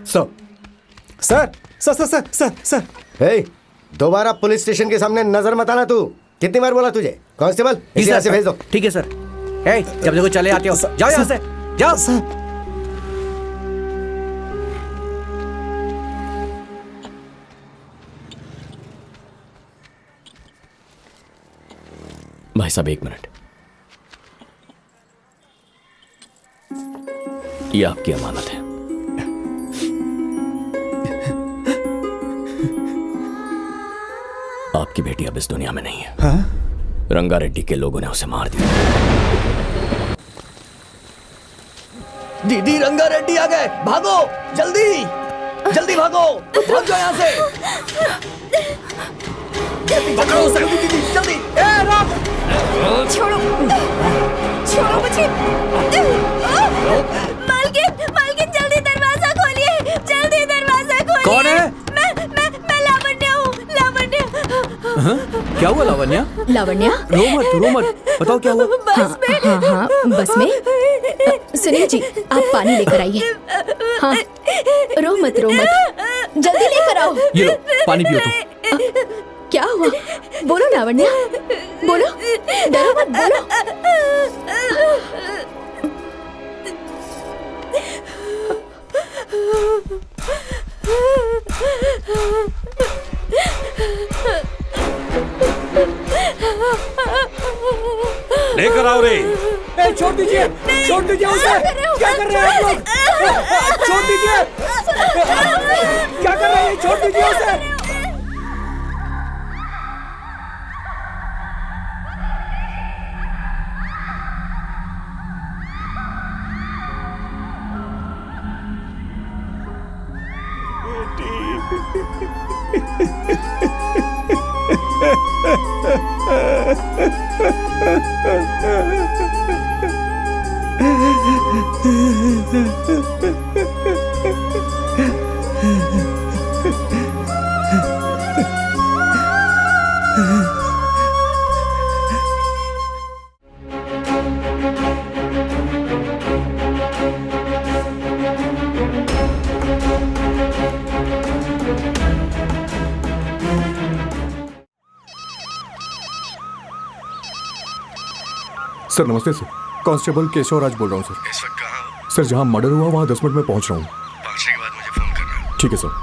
Sir sir sir sir sir sir sir hey, दोबारा police station के सामने नजर मत आना तू। कितनी बार बोला तुझे? कांस्टेबल इसे यहाँ से भेज दो। ठीक है सर। जब देखो चले आते हो, जाओ यहाँ से, जाओ। सर भाई साहब 1 मिनट, ये आपकी अमानत है। आपकी बेटी अब इस दुनिया में नहीं है। हाँ? रंगारेड्डी के लोगों ने उसे मार दिया। दीदी रंगारेड्डी आ गए, भागो जल्दी, जल्दी भागो, भाग जाओ यहाँ से। पकड़ो उसे, जल्दी। छोड़ो, छोड़ो मुझे। मालकिन, मालकिन जल्दी दरवाजा खोलिए, जल्दी दरवाजा खोलिए। कौन है? मैं लावण्य हूँ, लावण्य। क्या हुआ लावण्या? लावण्या? रो मत, बताओ क्या हुआ? बस में। हाँ, बस में। सुनिए जी, आप पानी लेकर आइए। हाँ, रो मत, जल्दी लेकर आओ। ये लो, पानी पियो तुम। क्या हुआ? बोलो लावण्या, बोलो, डरो मत, बोलो। लेकर आओ रे। छोड़ दीजिए उसे। क्या कर रहे हैं आप लोग? छोड़ दीजिए। क्या कर रहे हैं? छोड़ दीजिए उसे। सर नमस्ते सर, कांस्टेबल केशव राज बोल रहा हूँ सर। इस वक्त कहाँ हो? सर जहाँ मर्डर हुआ वहाँ 10 मिनट में पहुँच रहा हूँ। पहुंचने के बाद मुझे फोन करना। ठीक है सर।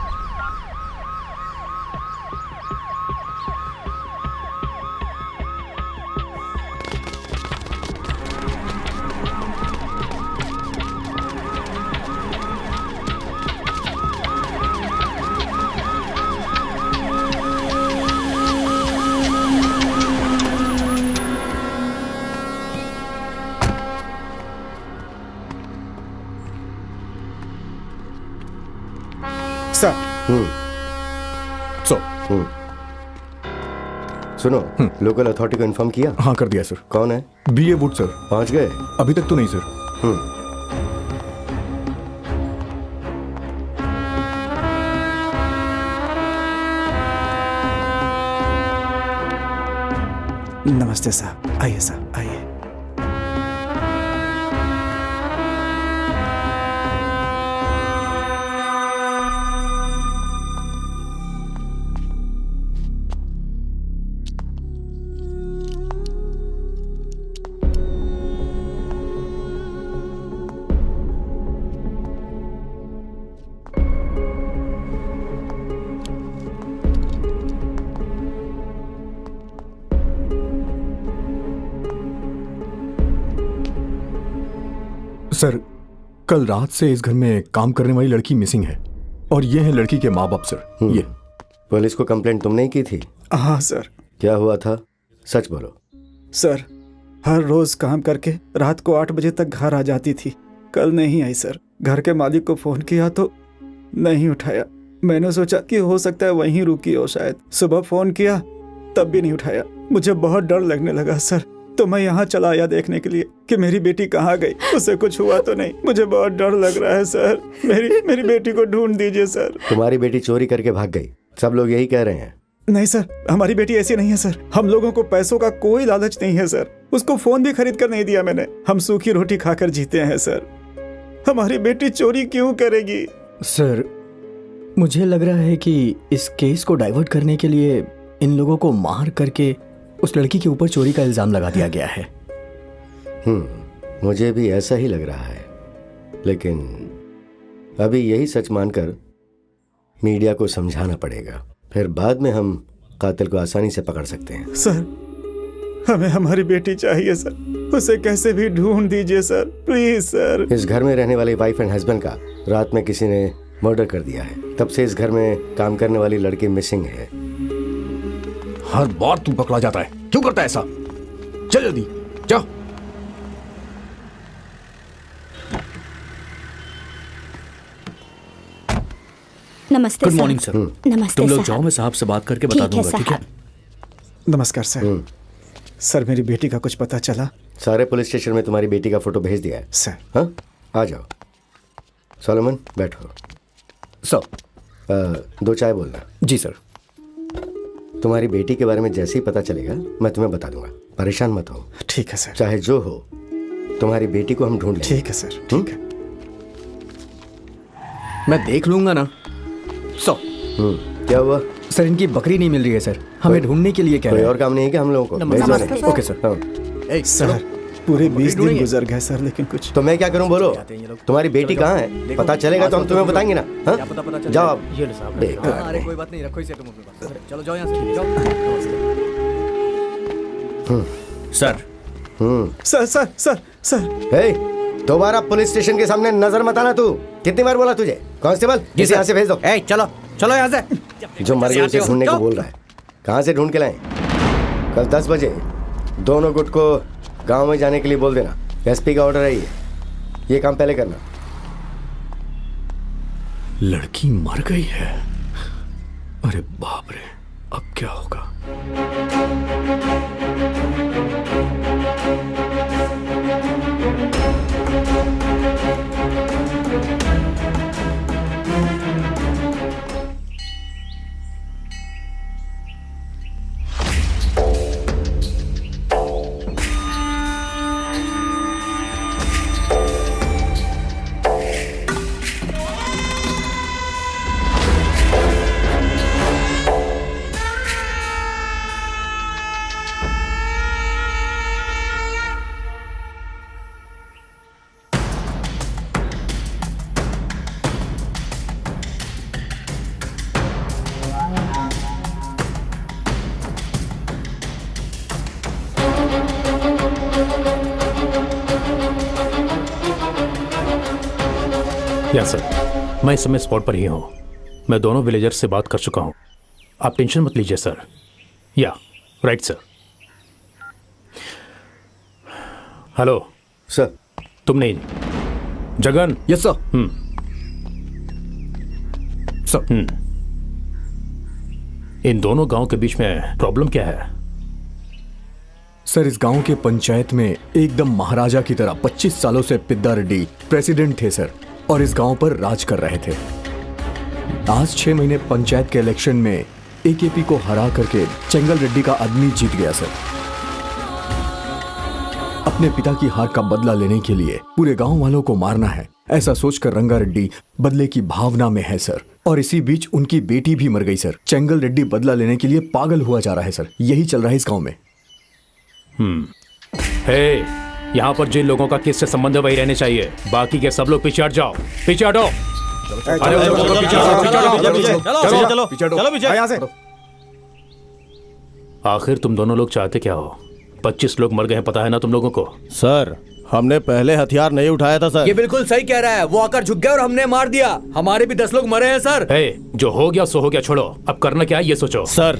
सर सुनो, लोकल अथॉरिटी को इन्फॉर्म किया? हाँ कर दिया सर। कौन है? BA would sir. पहुंच गए? अभी तक तो नहीं सर। नमस्ते साहब, आइए साहब, आइए। सर कल रात से इस घर में काम करने वाली लड़की मिसिंग है और ये है लड़की के माँ बाप सर। ये पुलिस को कंप्लेंट तुमने ही की थी? हाँ सर। क्या हुआ था, सच बोलो। सर हर रोज काम करके रात को 8 बजे तक घर आ जाती थी। कल नहीं आई सर। घर के मालिक को फोन किया तो नहीं उठाया। मैंने सोचा कि हो सकता है वहीं रुकी हो शायद। सुबह फोन किया तब भी नहीं उठाया। मुझे बहुत डर लगने लगा सर, तो मैं यहाँ चला आया देखने के लिए कि मेरी बेटी कहाँ गई, उसे कुछ हुआ तो नहीं। मुझे बहुत डर लग रहा है सर। मेरी बेटी को ढूंढ दीजिए सर। तुम्हारी बेटी चोरी करके भाग गई, सब लोग यही कह रहे हैं। नहीं सर, हमारी बेटी ऐसी नहीं है सर। हम लोगों को पैसों का कोई लालच नहीं है सर। उसको फोन भी खरीद कर नहीं दिया मैंने। हम सूखी रोटी खाकर जीते हैं सर। हमारी बेटी चोरी क्यों करेगी? सर, मुझे लग रहा है कि इस केस को डाइवर्ट करने के लिए इन लोगों को मार करके उस लड़की के ऊपर चोरी का इल्जाम लगा दिया गया है। मुझे भी ऐसा ही लग रहा है, लेकिन अभी यही सच मानकर मीडिया को समझाना पड़ेगा, फिर बाद में हम कातिल को आसानी से पकड़ सकते हैं। सर, हमें हमारी बेटी चाहिए सर, उसे कैसे भी ढूंढ दीजिए सर, प्लीज सर। इस घर में रहने वाली वाइफ एंड हस्बैंड का रात में किसी ने मर्डर कर दिया है। तब से इस घर में काम करने वाली लड़की मिसिंग है। हर बार तू पकड़ा जाता है, क्यों करता है ऐसा? चल जल्दी जाओ। नमस्ते गुड सर। Morning sir. नमस्ते तुम लोग साहब। जाओ, मैं साहब से बात करके बता दूंगा, ठीक है? नमस्कार सर। सर, मेरी बेटी का कुछ पता चला? सारे पुलिस स्टेशन में तुम्हारी बेटी का फोटो भेज दिया है सर। हाँ, आ जाओ। सोलोमन, बैठो। सर। 2 चाय बोलना। जी सर। तुम्हारी बेटी के बारे में जैसे ही पता चलेगा मैं तुम्हें बता दूंगा, परेशान मत हो। ठीक है सर। चाहे जो हो, तुम्हारी बेटी को हम ढूंढ लेंगे। ठीक है सर, ठीक है। मैं देख लूंगा ना। क्या हुआ? सर, इनकी बकरी नहीं मिल रही है सर, हमें ढूंढने के लिए कह कोई रहे हैं। और काम नहीं है क्या हम लोगों को? नमस्ते भेज दो सर। ना। Okay sir. हाँ। सर, पूरे 20 दिन गुजर गए सर, लेकिन कुछ। तो मैं क्या करूं, बोलो? तुम्हारी बेटी कहाँ है? पता चलेगा तो हम तुम्हें बताएंगे ना। हाँ? जाओ आप। ये लो साहब। बेकार। अरे कोई बात नहीं, रखो इसे तुम अपने पास। चलो जाओ यहाँ से, जाओ। Sir, sir sir sir sir. Hey, दोबारा पुलिस स्टेशन के सामने नजर मत आना। तू कितनी बार बोला तुझे? कांस्टेबल, इसे यहाँ से भेज दो। चलो चलो यहाँ से। जो मर गए उसे ढूंढने को बोल रहा है। कहाँ से ढूंढ के लाएं? कल 10 बजे दोनों गुट को गांव में जाने के लिए बोल देना। एसपी का ऑर्डर है ये काम पहले करना। लड़की मर गई है? अरे बाप रे, अब क्या होगा? यस सर, मैं इस समय स्पॉट पर ही हूँ। मैं दोनों विलेजर्स से बात कर चुका हूँ, आप टेंशन मत लीजिए सर। या राइट सर। Hello sir. तुम नहीं, जगन? Yes sir. सर, इन दोनों गांव के बीच में प्रॉब्लम क्या है? सर, इस गांव के पंचायत में एकदम महाराजा की तरह 25 सालों से पिद्दा रेड्डी प्रेसिडेंट थे सर, और इस गांव पर राज कर रहे थे। आज 6 महीने पंचायत के इलेक्शन में एकेपी को हरा करके चेंगल रेड्डी का आदमी जीत गया सर। अपने पिता की हार का बदला लेने के लिए पूरे गांव वालों को मारना है, ऐसा सोचकर रंगा रेड्डी बदले की भावना में है सर। और इसी बीच उनकी बेटी भी मर गई सर। चेंगल रेड्डी बदला लेने के लिए पागल हुआ जा रहा है सर। यही चल रहा है इस गांव में। हे, यहाँ पर जिन लोगों का केस से संबंध वही रहने चाहिए, बाकी के सब लोग पीछे हट जाओ। पीछे हटो। आखिर तुम दोनों लोग चाहते क्या हो? 25 लोग मर गए हैं, पता है ना तुम लोगों को? सर, हमने पहले हथियार नहीं उठाया था सर। ये बिल्कुल सही कह रहा है, वो आकर झुक गया और हमने मार दिया। हमारे भी 10 लोग मरे हैं सर। हे, जो हो गया सो हो गया, छोड़ो। अब करना क्या है ये सोचो। सर,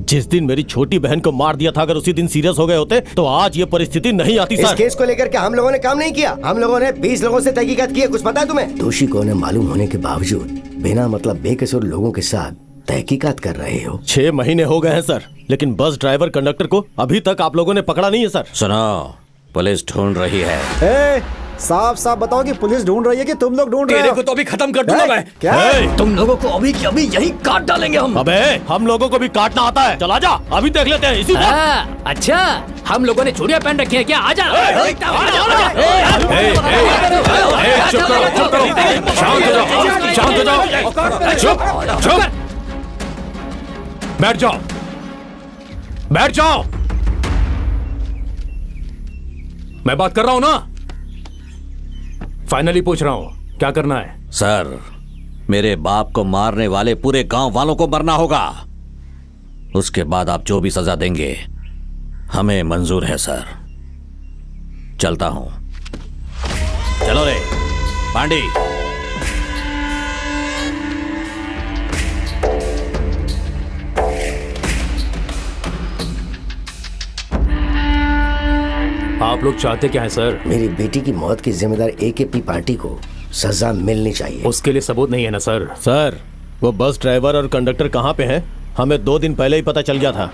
जिस दिन मेरी छोटी बहन को मार दिया था, अगर उसी दिन सीरियस हो गए होते तो आज ये परिस्थिति नहीं आती सर। इस केस को लेकर के हम लोगों ने काम नहीं किया। हम लोगों ने 20 लोगों से तहकीकात की है। कुछ पता है तुम्हें? दोषी कौन है मालूम होने के बावजूद बिना मतलब बेकसूर लोगों के साथ तहकीकात कर रहे हो। 6 महीने हो गए हैं सर, लेकिन बस ड्राइवर कंडक्टर को अभी तक आप लोगों ने पकड़ा नहीं है सर। सुनो, पुलिस ढूंढ रही है। साफ साफ बताओ कि पुलिस ढूंढ रही है कि तुम लोग ढूंढ रहे हो? को तो अभी खत्म कर दूंगा मैं। क्या? तुम लोगों को अभी की अभी यही काट डालेंगे हम। अबे, हम लोगों को भी काटना आता है। चला जा, अभी देख लेते हैं इसी बात। अच्छा, हम लोगों ने चूड़ियां पहन रखी है क्या? आजा। चुप करो, शांत हो जाओ, शांत चुप चुप, बैठ जाओ, बैठ जाओ। मैं बात कर रहा हूं ना। फाइनली पूछ रहा हूं, क्या करना है? सर, मेरे बाप को मारने वाले पूरे गांव वालों को मरना होगा। उसके बाद आप जो भी सजा देंगे हमें मंजूर है सर। चलता हूं। चलो रे पांडी। आप लोग चाहते क्या है सर? मेरी बेटी की मौत की जिम्मेदार एकेपी पार्टी को सजा मिलनी चाहिए। उसके लिए सबूत नहीं है ना सर? सर, वो बस ड्राइवर और कंडक्टर कहाँ पे हैं? हमें 2 दिन पहले ही पता चल गया था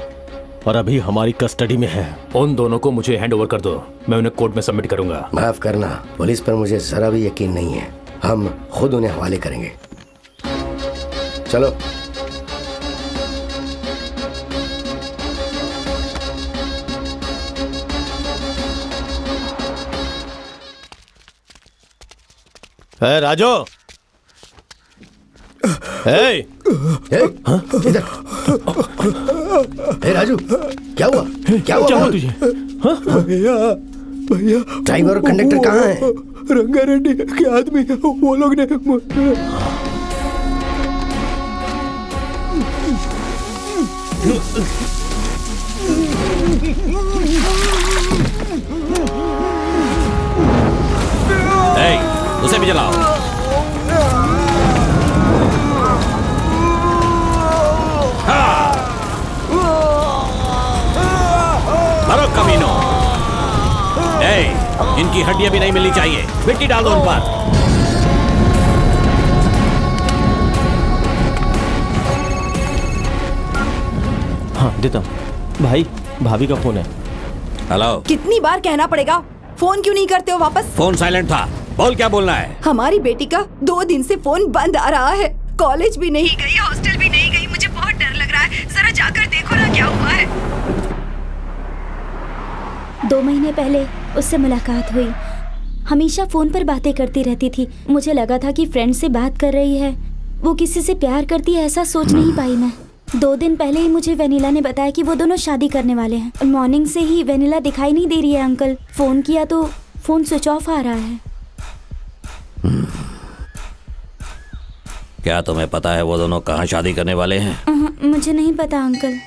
और अभी हमारी कस्टडी में है। उन दोनों को मुझे हैंड ओवर कर दो, मैं उन्हें कोर्ट में सबमिट करूंगा। माफ करना, पुलिस पर मुझे जरा भी यकीन नहीं है। हम खुद उन्हें हवाले करेंगे। चलो। राजू, इधर। राजू, क्या हुआ? क्या हुआ तुझे? भैया ड्राइवर और कंडक्टर कहाँ हैं? रंगारेड्डी के आदमी वो लोग ने उसे भी जलाओ। मारो कमीनों। इनकी हड्डियां भी नहीं मिलनी चाहिए। मिट्टी डाल दो उन पर। हाँ देता हूँ। भाई, भाभी का फोन है। हेलो। कितनी बार कहना पड़ेगा? फोन क्यों नहीं करते हो वापस? फोन साइलेंट था। बोल क्या बोलना है? हमारी बेटी का 2 दिन से फोन बंद आ रहा है। कॉलेज भी नहीं गई, हॉस्टल भी नहीं गई। मुझे बहुत डर लग रहा है। जरा जाकर देखो ना क्या हुआ है। 2 महीने पहले उससे मुलाकात हुई। हमेशा फोन पर बातें करती रहती थी। मुझे लगा था कि फ्रेंड से बात कर रही है, वो किसी से प्यार करती है, ऐसा सोच नहीं पाई मैं। 2 दिन पहले ही मुझे वेनिला ने बताया कि वो दोनों शादी करने वाले हैं। मॉर्निंग से ही वेनिला दिखाई नहीं दे रही है अंकल। फोन किया तो फोन स्विच ऑफ आ रहा है। क्या तुम्हें पता है वो दोनों कहाँ शादी करने वाले हैं? मुझे नहीं पता अंकल।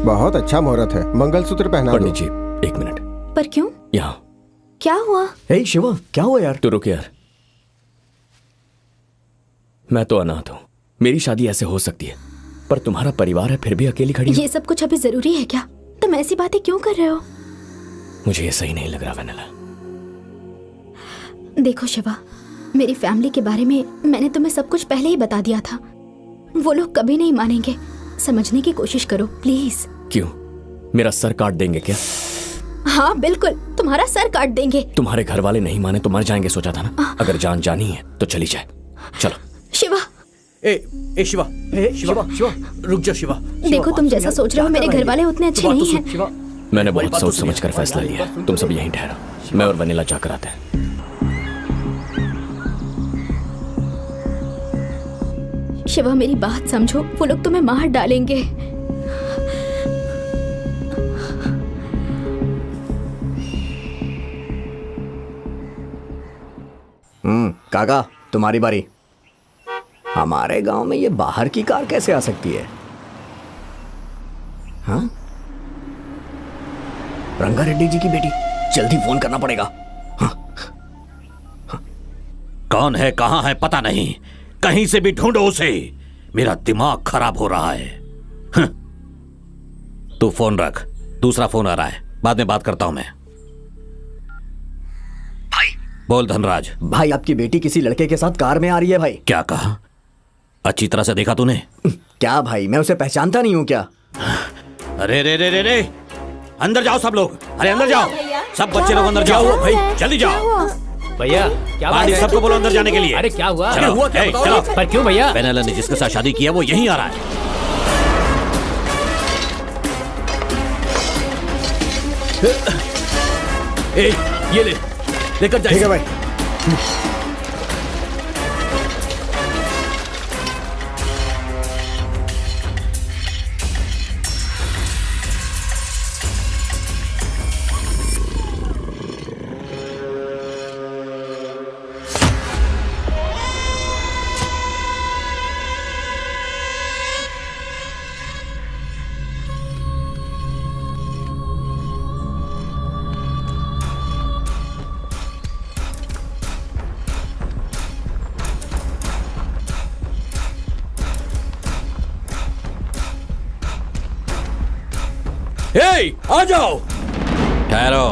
बहुत अच्छा मुहूर्त है, मंगलसूत्र पहना दो। पंडित जी, 1 मिनट। पर क्यों? यहाँ। क्या हुआ? हे शिवा, क्या हुआ यार? तू रुक यार। मैं तो अनाथ हूँ, मेरी शादी ऐसे हो सकती है, पर तुम्हारा परिवार है फिर भी अकेली खड़ी हो। ये सब कुछ अभी जरूरी है क्या? तुम ऐसी बातें क्यों कर रहे हो? मुझे ये सही नहीं लग रहा वेनिला। देखो शिवा, मेरी फैमिली के बारे में मैंने तुम्हें सब कुछ पहले ही बता दिया था। वो लोग कभी नहीं मानेंगे। समझने की कोशिश करो प्लीज। क्यों? मेरा सर काट देंगे क्या? हाँ बिल्कुल, तुम्हारा सर काट देंगे। तुम्हारे घर वाले नहीं माने तो मर जाएंगे, सोचा था ना। अगर जान जानी है तो चली जाए। चलो। शिवा। ए शिवा, शिवा, रुक जा शिवा। देखो तुम जैसा सोच रहे हो मेरे घर वाले उतने अच्छे नहीं हैं। मैंने बहुत सोच समझ कर फैसला लिया। तुम सब यहीं ठहरो, मैं और वनीला जाकर आते हैं। शिवा मेरी बात समझो, वो लोग तुम्हें मार डालेंगे। काका तुम्हारी बारी। हमारे गांव में ये बाहर की कार कैसे आ सकती है? हाँ, रंगारेड्डी जी की बेटी, जल्दी फोन करना पड़ेगा। कौन है, कहां है पता नहीं, कहीं से भी ढूंढो उसे। मेरा दिमाग खराब हो रहा है। तू फोन रख, दूसरा फोन आ रहा है, बाद में बात करता हूं मैं। भाई बोल धनराज। भाई आपकी बेटी किसी लड़के के साथ कार में आ रही है भाई। क्या कहा? अच्छी तरह से देखा तूने? क्या भाई, मैं उसे पहचानता नहीं हूं क्या? अरे रे रे रे रे, अंदर जाओ सब लोग, अरे अंदर जाओ, सब बच्चे लोग अंदर जाओ भाई, जल्दी जाओ भैया। क्या बात पांडे है? सबको बोलो अंदर जाने के लिए। अरे क्या हुआ? चलो, हुआ क्या? ए, बताओ। चलो। पर क्यों भैया? पेनेला ने जिसके साथ शादी किया वो यहीं आ रहा है। ए, ये ले, लेकर जाइए। ठीक है भाई। ए, आ जाओ। ठहरो।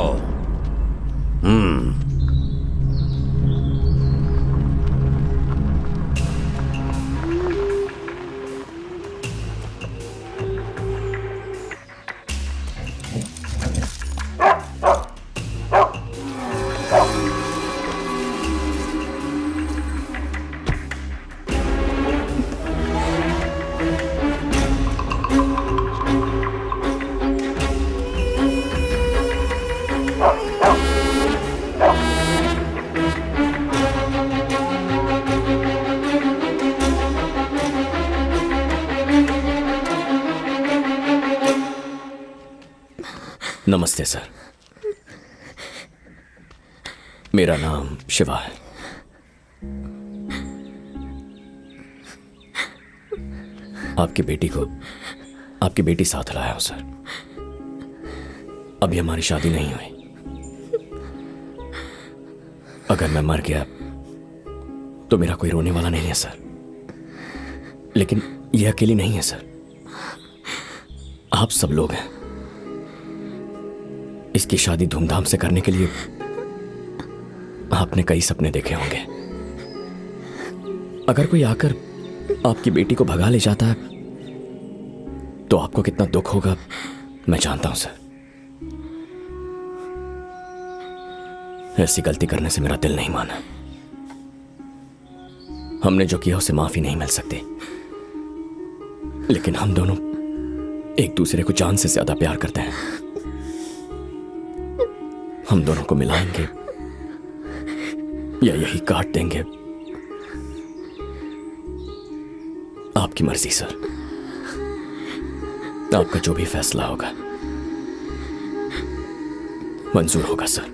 नमस्ते सर, मेरा नाम शिवा है। आपकी बेटी साथ लाया हूं सर। अभी हमारी शादी नहीं हुई। अगर मैं मर गया तो मेरा कोई रोने वाला नहीं है सर, लेकिन यह अकेली नहीं है सर, आप सब लोग हैं। इसकी शादी धूमधाम से करने के लिए आपने कई सपने देखे होंगे। अगर कोई आकर आपकी बेटी को भगा ले जाता है तो आपको कितना दुख होगा मैं जानता हूं सर। ऐसी गलती करने से मेरा दिल नहीं माना। हमने जो किया उसे माफी नहीं मिल सकती, लेकिन हम दोनों एक दूसरे को जान से ज्यादा प्यार करते हैं। हम दोनों को मिलाएंगे या यही काट देंगे, आपकी मर्जी सर। आपका जो भी फैसला होगा मंजूर होगा सर।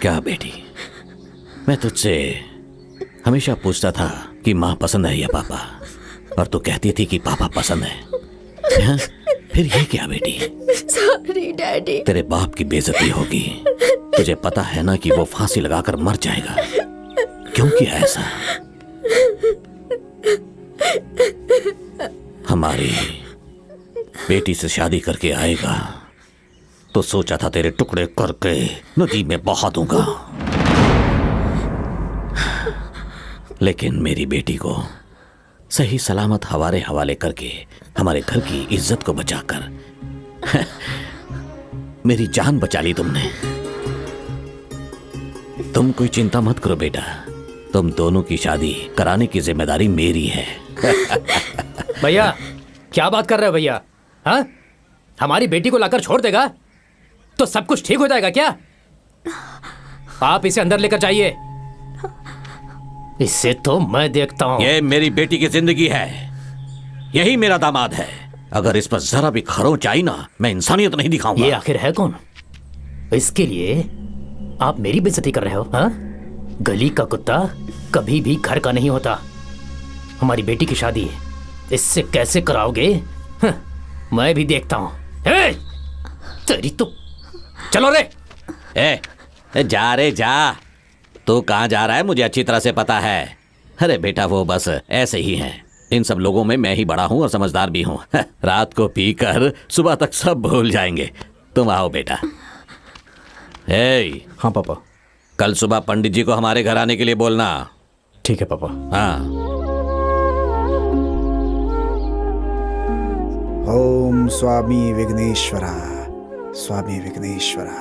क्या बेटी, मैं तुझसे हमेशा पूछता था कि माँ पसंद है या पापा, और तू कहती थी कि पापा पसंद है। हाँ? फिर ये क्या बेटी? Sorry daddy. तेरे बाप की बेइज्जती होगी। तुझे पता है ना कि वो फांसी लगाकर मर जाएगा। क्यों किया ऐसा? हमारी बेटी से शादी करके आएगा तो सोचा था तेरे टुकड़े करके नदी में बहा दूंगा, लेकिन मेरी बेटी को सही सलामत हवाले करके हमारे घर की इज्जत को बचाकर मेरी जान बचा ली तुमने। तुम कोई चिंता मत करो बेटा, तुम दोनों की शादी कराने की जिम्मेदारी मेरी है। भैया क्या बात कर रहे हो भैया? हाँ, हमारी बेटी को लाकर छोड़ देगा तो सब कुछ ठीक हो जाएगा क्या? आप इसे अंदर लेकर जाइए, इससे तो मैं देखता हूं। ये मेरी बेटी की जिंदगी है, यही मेरा दामाद है। अगर इस पर जरा भी खरोंच आई ना, मैं इंसानियत नहीं दिखाऊंगा। ये आखिर है कौन? इसके लिए आप मेरी बेइज्जती कर रहे हो? हाँ, गली का कुत्ता कभी भी घर का नहीं होता। हमारी बेटी की शादी इससे कैसे कराओगे? हाँ, मैं भी देखता हूं। तेरी तो चलो रे। जा रे जा। तू कहाँ जा रहा है मुझे अच्छी तरह से पता है। अरे बेटा वो बस ऐसे ही हैं। इन सब लोगों में मैं ही बड़ा हूँ और समझदार भी हूँ। रात को पीकर सुबह तक सब भूल जाएंगे। तुम आओ बेटा। हाँ पापा। कल सुबह पंडित जी को हमारे घर आने के लिए बोलना। ठीक है पापा। हाँ। ओम स्वामी विघ्नेश्वरा, स्वामी विघ्नेश्वरा।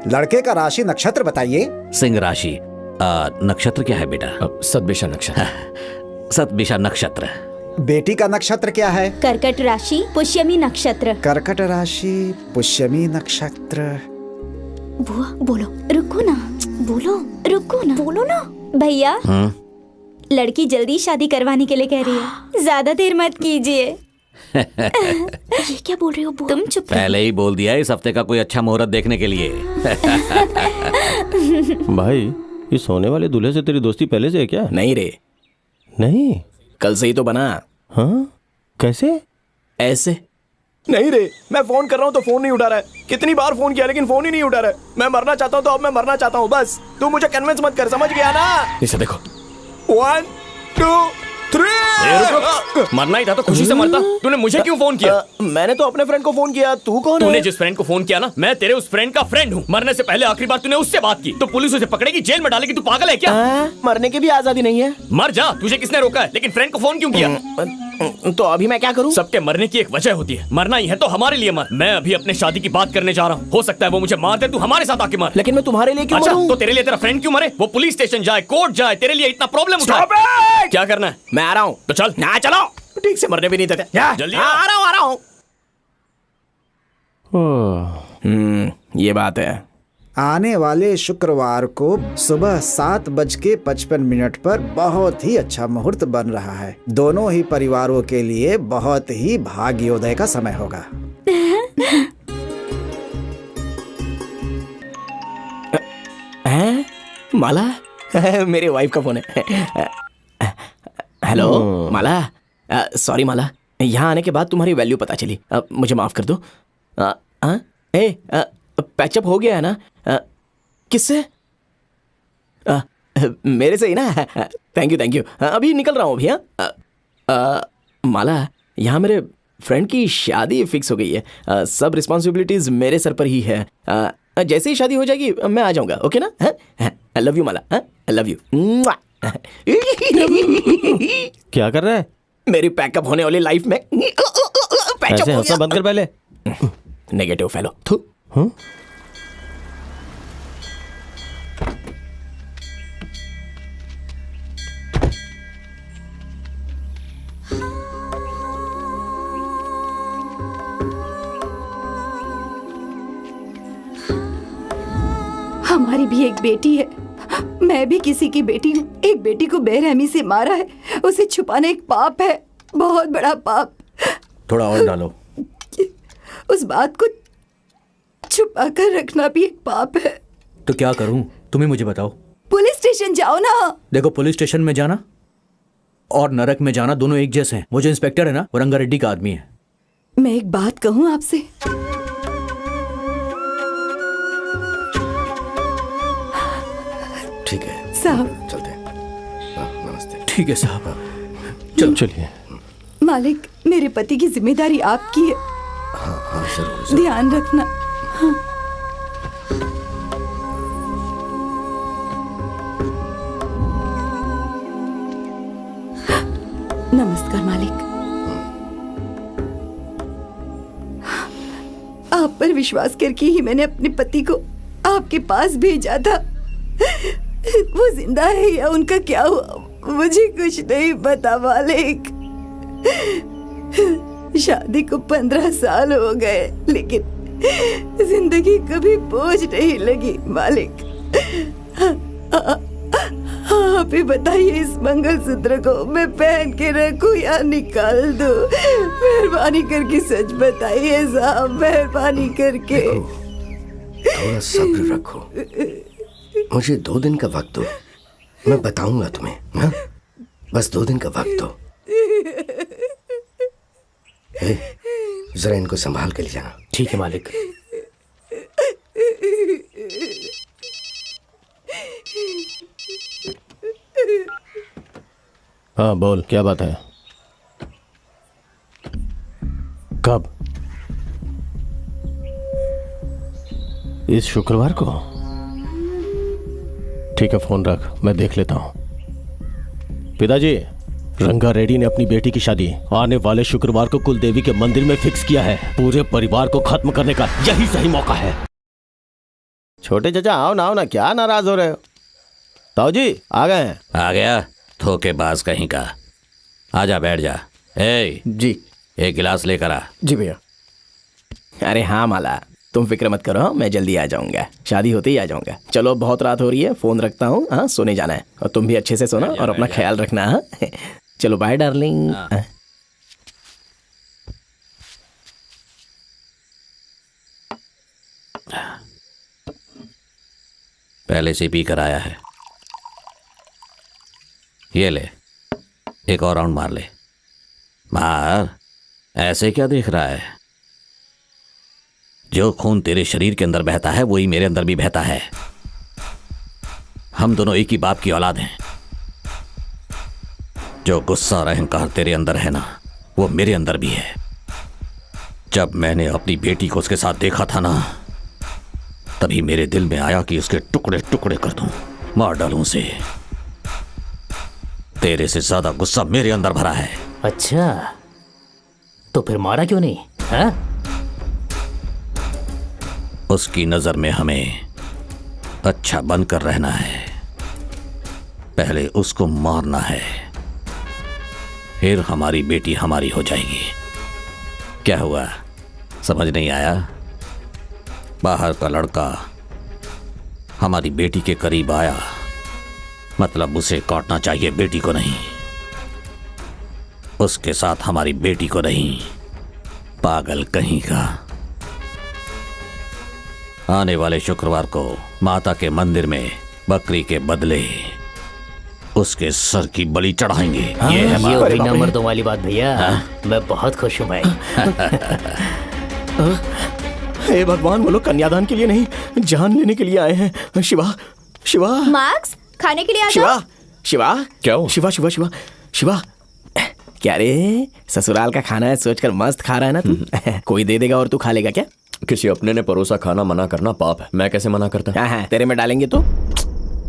लड़के का राशि नक्षत्र बताइए। सिंह राशि। नक्षत्र क्या है बेटा? सतबिशा नक्षत्र। सतबिशा नक्षत्र। बेटी का नक्षत्र क्या है? कर्कट राशि, पुष्यमी नक्षत्र। कर्कट राशि, पुष्यमी नक्षत्र। बुआ बोलो, रुको ना, बोलो ना भैया। लड़की जल्दी शादी करवाने के लिए कह रही है, ज्यादा देर मत कीजिए। ये क्या बोल रहे हो बुआ? तुम चुप। पहले ही बोल दिया इस हफ्ते का कोई अच्छा मुहूर्त देखने के लिए। भाई, ये सोने वाले दूल्हे से तेरी दोस्ती पहले से है क्या? नहीं रे, नहीं, कल से ही तो बना। हाँ? कैसे? ऐसे नहीं रे, मैं फोन कर रहा हूँ तो फोन नहीं उठा रहा है। कितनी बार फोन किया लेकिन फोन ही नहीं उठा रहा है। मैं मरना चाहता हूँ तो अब मैं मरना चाहता हूँ, बस तू मुझे कन्विंस मत कर, समझ गया ना? इसे देखो। 1 2 3। मरना ही था तो खुशी से मरता। तूने मुझे क्यों फोन किया? मैंने तो अपने फ्रेंड को फोन किया। तू कौन है? तूने जिस फ्रेंड को फोन किया ना, मैं तेरे उस फ्रेंड का फ्रेंड हूँ। मरने से पहले आखिरी बार तूने उससे बात की तो पुलिस उसे पकड़ेगी, जेल में डालेगी। तू पागल है क्या? मरने की भी आजादी नहीं है। मर जा, तुझे किसने रोका है? लेकिन फ्रेंड को फोन क्यों किया? तो अभी मैं क्या करूं? सबके मरने की एक वजह होती है, मरना ही है तो हमारे लिए मर। मैं अभी अपने शादी की बात करने जा रहा हूँ, हो सकता है वो मुझे मार दे, तू हमारे साथ आके मर। लेकिन मैं तुम्हारे लिए क्यों अच्छा, मरूं? तो तेरे लिए तेरा फ्रेंड क्यों मरे? वो पुलिस स्टेशन जाए, कोर्ट जाए, तेरे लिए इतना प्रॉब्लम उठाए। क्या करना है? मैं आ रहा हूँ। तो चल ना चलो, ठीक से मरने भी नहीं देते। जल्दी आ रहा हूँ। ये बात है। आने वाले शुक्रवार को सुबह 7:55 पर बहुत ही अच्छा मुहूर्त बन रहा है। दोनों ही परिवारों के लिए बहुत ही भाग्योदय का समय होगा। माला, मेरे वाइफ का फोन है। हेलो माला, सॉरी माला, यहाँ आने के बाद तुम्हारी वैल्यू पता चली। मुझे माफ कर दो। पैचअप हो गया है ना? किससे? मेरे से ही ना? Thank you. अभी निकल रहा हूँ अभी। माला, यहाँ मेरे फ्रेंड की शादी फिक्स हो गई है। सब रिस्पॉन्सिबिलिटीज मेरे सर पर ही है। जैसे ही शादी हो जाएगी मैं आ जाऊंगा, ओके ना? I love you Mala, I love you. क्या कर रहा है? मेरी पैकअप होने वाली लाइफ में ऐसे हंसना बंद कर पहले। Negative fellow. हमारी भी एक बेटी है, मैं भी किसी की बेटी हूँ। एक बेटी को बेरहमी से मारा है, उसे छुपाना एक पाप है, बहुत बड़ा पाप। थोड़ा और डालो। उस बात को छुपा कर रखना भी एक पाप है। तो क्या करूं? तुम्हें मुझे बताओ। पुलिस स्टेशन जाओ ना। देखो, पुलिस स्टेशन में जाना और नरक में जाना दोनों एक जैसे हैं। वो जो इंस्पेक्टर है ना, वो रंगारेड्डी का आदमी है। मैं एक बात कहूँ आपसे? ठीक है साहब, चलते हैं। नमस्ते। ठीक है साहब, चलिए। मालिक, मेरे पति की जिम्मेदारी आपकी है। हाँ जरूर। ध्यान रखना। हाँ। नमस्कार मालिक। आप पर विश्वास करके ही मैंने अपने पति को आपके पास भेजा था। वो जिंदा है या उनका क्या हुआ मुझे कुछ नहीं पता मालिक। शादी को 15 साल हो गए लेकिन जिंदगी कभी बोझ नहीं लगी मालिक। आप ही बताइए, इस मंगलसूत्र को मैं पहन के रखूं या निकाल दूं? मेहरबानी करके सच बताइए साहब, मेहरबानी करके। थोड़ा सब्र रखो, मुझे 2 दिन का वक्त दो, मैं बताऊंगा तुम्हें ना? बस 2 दिन का वक्त दो। जरा इनको संभाल के ले जाना। ठीक है मालिक। हाँ बोल, क्या बात है? कब? इस शुक्रवार को? ठीक है, फोन रख, मैं देख लेता हूँ। पिताजी, रंगा रेड्डी ने अपनी बेटी की शादी आने वाले शुक्रवार को कुलदेवी के मंदिर में फिक्स किया है। पूरे परिवार को खत्म करने का यही सही मौका है। छोटे चाचा आओ ना, क्या नाराज हो रहे हो? ताऊ जी आ गए हैं। आ गया धोखेबाज कहीं का। आजा बैठ जा। ए जी, एक गिलास लेकर आ। जी भैया। अरे हाँ माला, तुम फिक्र मत करो, मैं जल्दी आ जाऊंगा। शादी होते ही आ जाऊंगा। चलो अब बहुत रात हो रही है, फोन रखता हूँ। हाँ, सोने जाना है और तुम भी अच्छे से सोना और अपना ख्याल रखना। हाँ चलो बाय डार्लिंग। पहले से पी कर आया है। ये ले, एक और राउंड मार ले। मार, ऐसे क्या देख रहा है? जो खून तेरे शरीर के अंदर बहता है वही मेरे अंदर भी बहता है। हम दोनों एक ही बाप की औलाद हैं। जो गुस्सा और अहंकार तेरे अंदर है ना, वो मेरे अंदर भी है। जब मैंने अपनी बेटी को उसके साथ देखा था ना, तभी मेरे दिल में आया कि उसके टुकड़े टुकड़े कर दूं, मार डालूं उसे। तेरे से ज्यादा गुस्सा मेरे अंदर भरा है। अच्छा, तो फिर मारा क्यों नहीं? हाँ? उसकी नजर में हमें अच्छा बनकर रहना है। पहले उसको मारना है, फिर हमारी बेटी हमारी हो जाएगी। क्या हुआ, समझ नहीं आया? बाहर का लड़का हमारी बेटी के करीब आया, मतलब उसे काटना चाहिए, बेटी को नहीं। उसके साथ हमारी बेटी को नहीं। पागल कहीं का। आने वाले शुक्रवार को माता के मंदिर में बकरी के बदले उसके सर की बलि चढ़ाएंगे। ये है ये बिना मर्दों वाली बात भैया। मैं बहुत खुश हूँ भाई। हे भगवान, वो लोग कन्यादान के लिए नहीं, जान लेने के लिए आए हैं। शिवा, शिवा, मार्क्स, खाने के लिए आ शिवा, जाओ। शिवा, क्या हो? शिवा, शिवा, शिवा, शिवा, क्या रे, ससुराल का खाना है सोचकर मस्त खा रहा है ना तू? कोई दे देगा और तू खा लेगा क्या? किसी अपने ने परोसा खाना मना करना पाप है। मैं कैसे मना करता? हाँ, तेरे में डालेंगे तो?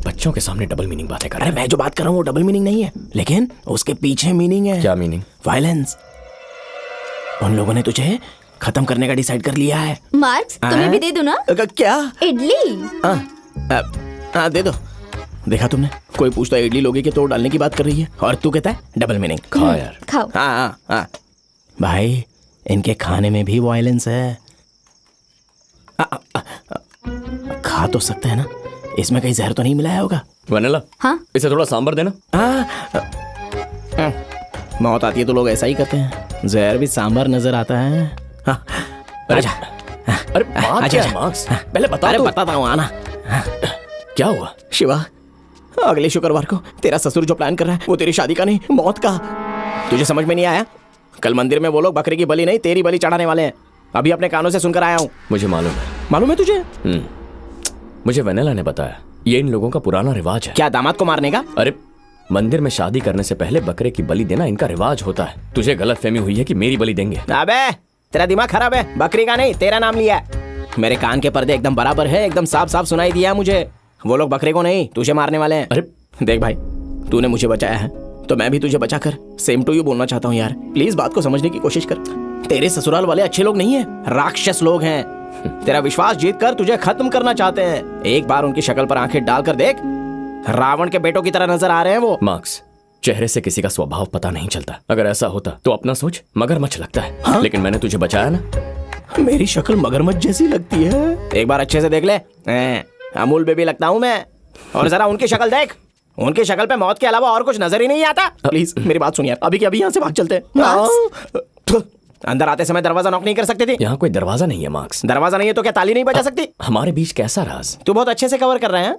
बच्चों के सामने डबल मीनिंग बातें कर रहे अरे मैं जो बात कर रहा हूँ वो डबल मीनिंग नहीं है, लेकिन उसके पीछे मीनिंग है। क्या मीनिंग? वायलेंस। उन लोगों ने तुझे खत्म करने का डिसाइड कर लिया है। मार्क्स, तुम्हें भी दे दूं ना? क्या? इडली। हाँ दे दो। देखा तुमने, कोई पूछता इडली लोगे के तोड़ डालने की बात कर रही है और तू कहता है डबल मीनिंग। खा यार, खाओ। हाँ भाई, इनके खाने में भी वायलेंस है। खा तो सकते हैं ना, इसमें कहीं जहर तो नहीं मिलाया होगा? वनीला, हाँ? इसे थोड़ा सांबर देना। मौत आती है तो लोग ऐसा ही करते हैं, जहर भी सांबर नजर आता है। हाँ, अरे बात क्या है मार्क्स? पहले बता। अरे बताता हूँ, आना। क्या हुआ? शिवा, अगले शुक्रवार को तेरा ससुर जो प्लान कर रहा है वो तेरी शादी का नहीं, मौत का। तुझे समझ में नहीं आया? कल मंदिर में वो लोग बकरे की बलि नहीं तेरी बलि चढ़ाने वाले हैं। अभी अपने कानों से सुनकर आया हूँ। मुझे मालूम है। मालूम है तुझे? मुझे वनीला ने बताया, ये इन लोगों का पुराना रिवाज है। क्या, दामाद को मारने का? अरे मंदिर में शादी करने से पहले बकरे की बलि देना इनका रिवाज होता है। तुझे गलतफहमी हुई है कि मेरी बलि देंगे। अबे तेरा दिमाग खराब है, बकरी का नहीं तेरा नाम लिया है। मेरे कान के पर्दे एकदम बराबर है, एकदम साफ साफ सुनाई दिया मुझे। वो लोग बकरे को नहीं तुझे मारने वाले हैं। अरे देख भाई, तूने मुझे बचाया है तो मैं भी तुझे बचाकर सेम टू यू बोलना चाहता हूँ यार। प्लीज बात को समझने की कोशिश कर। तेरे ससुराल वाले अच्छे लोग नहीं है, राक्षस लोग हैं। तेरा विश्वास जीत कर तुझे खत्म करना चाहते हैं। एक बार उनकी शक्ल पर आंखें डालकर देख, रावण के बेटों की तरह नजर आ रहे हैं वो। मार्क्स, चेहरे से किसी का स्वभाव पता नहीं चलता। अगर ऐसा होता तो अपना सोच मगरमच्छ लगता है। हाँ? लेकिन मैंने तुझे बचाया ना। मेरी शक्ल मगरमच्छ जैसी लगती है, एक बार अच्छे से देख ले। अमूल बेबी लगता हूँ मैं। और जरा उनकी शक्ल देख, उनकी शक्ल पे मौत के अलावा और कुछ नजर ही नहीं आता। प्लीज मेरी बात सुनिए, अभी के अभी यहाँ से भाग चलते हैं। अंदर आते समय दरवाजा नॉक नहीं कर सकते थे? यहाँ कोई दरवाजा नहीं है मार्क्स। दरवाजा नहीं है तो क्या ताली नहीं बजा सकती? हमारे बीच कैसा राज? तू बहुत अच्छे से कवर कर रहे हैं।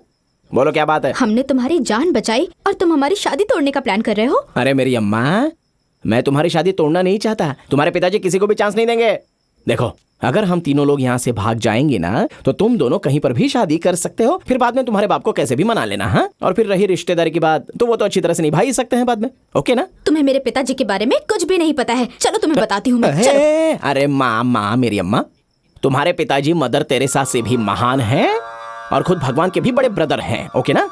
बोलो क्या बात है? हमने तुम्हारी जान बचाई और तुम हमारी शादी तोड़ने का प्लान कर रहे हो? अरे मेरी अम्मा, मैं तुम्हारी शादी तोड़ना नहीं चाहता। तुम्हारे पिताजी किसी को भी चांस नहीं देंगे। देखो, अगर हम तीनों लोग यहाँ से भाग जाएंगे ना तो तुम दोनों कहीं पर भी शादी कर सकते हो। फिर बाद में तुम्हारे बाप को कैसे भी मना लेना। हाँ, और फिर रही रिश्तेदारी की बात तो वो तो अच्छी तरह से निभा ही सकते हैं बाद में। ओके ना? तुम्हें मेरे पिताजी के बारे में कुछ भी नहीं पता है। चलो तुम्हें बताती हूँ मैं। चलो। अरे माँ, मेरी अम्मा, तुम्हारे पिताजी मदर तेरेसा से भी महान हैं और खुद भगवान के भी बड़े ब्रदर हैं। ओके ना?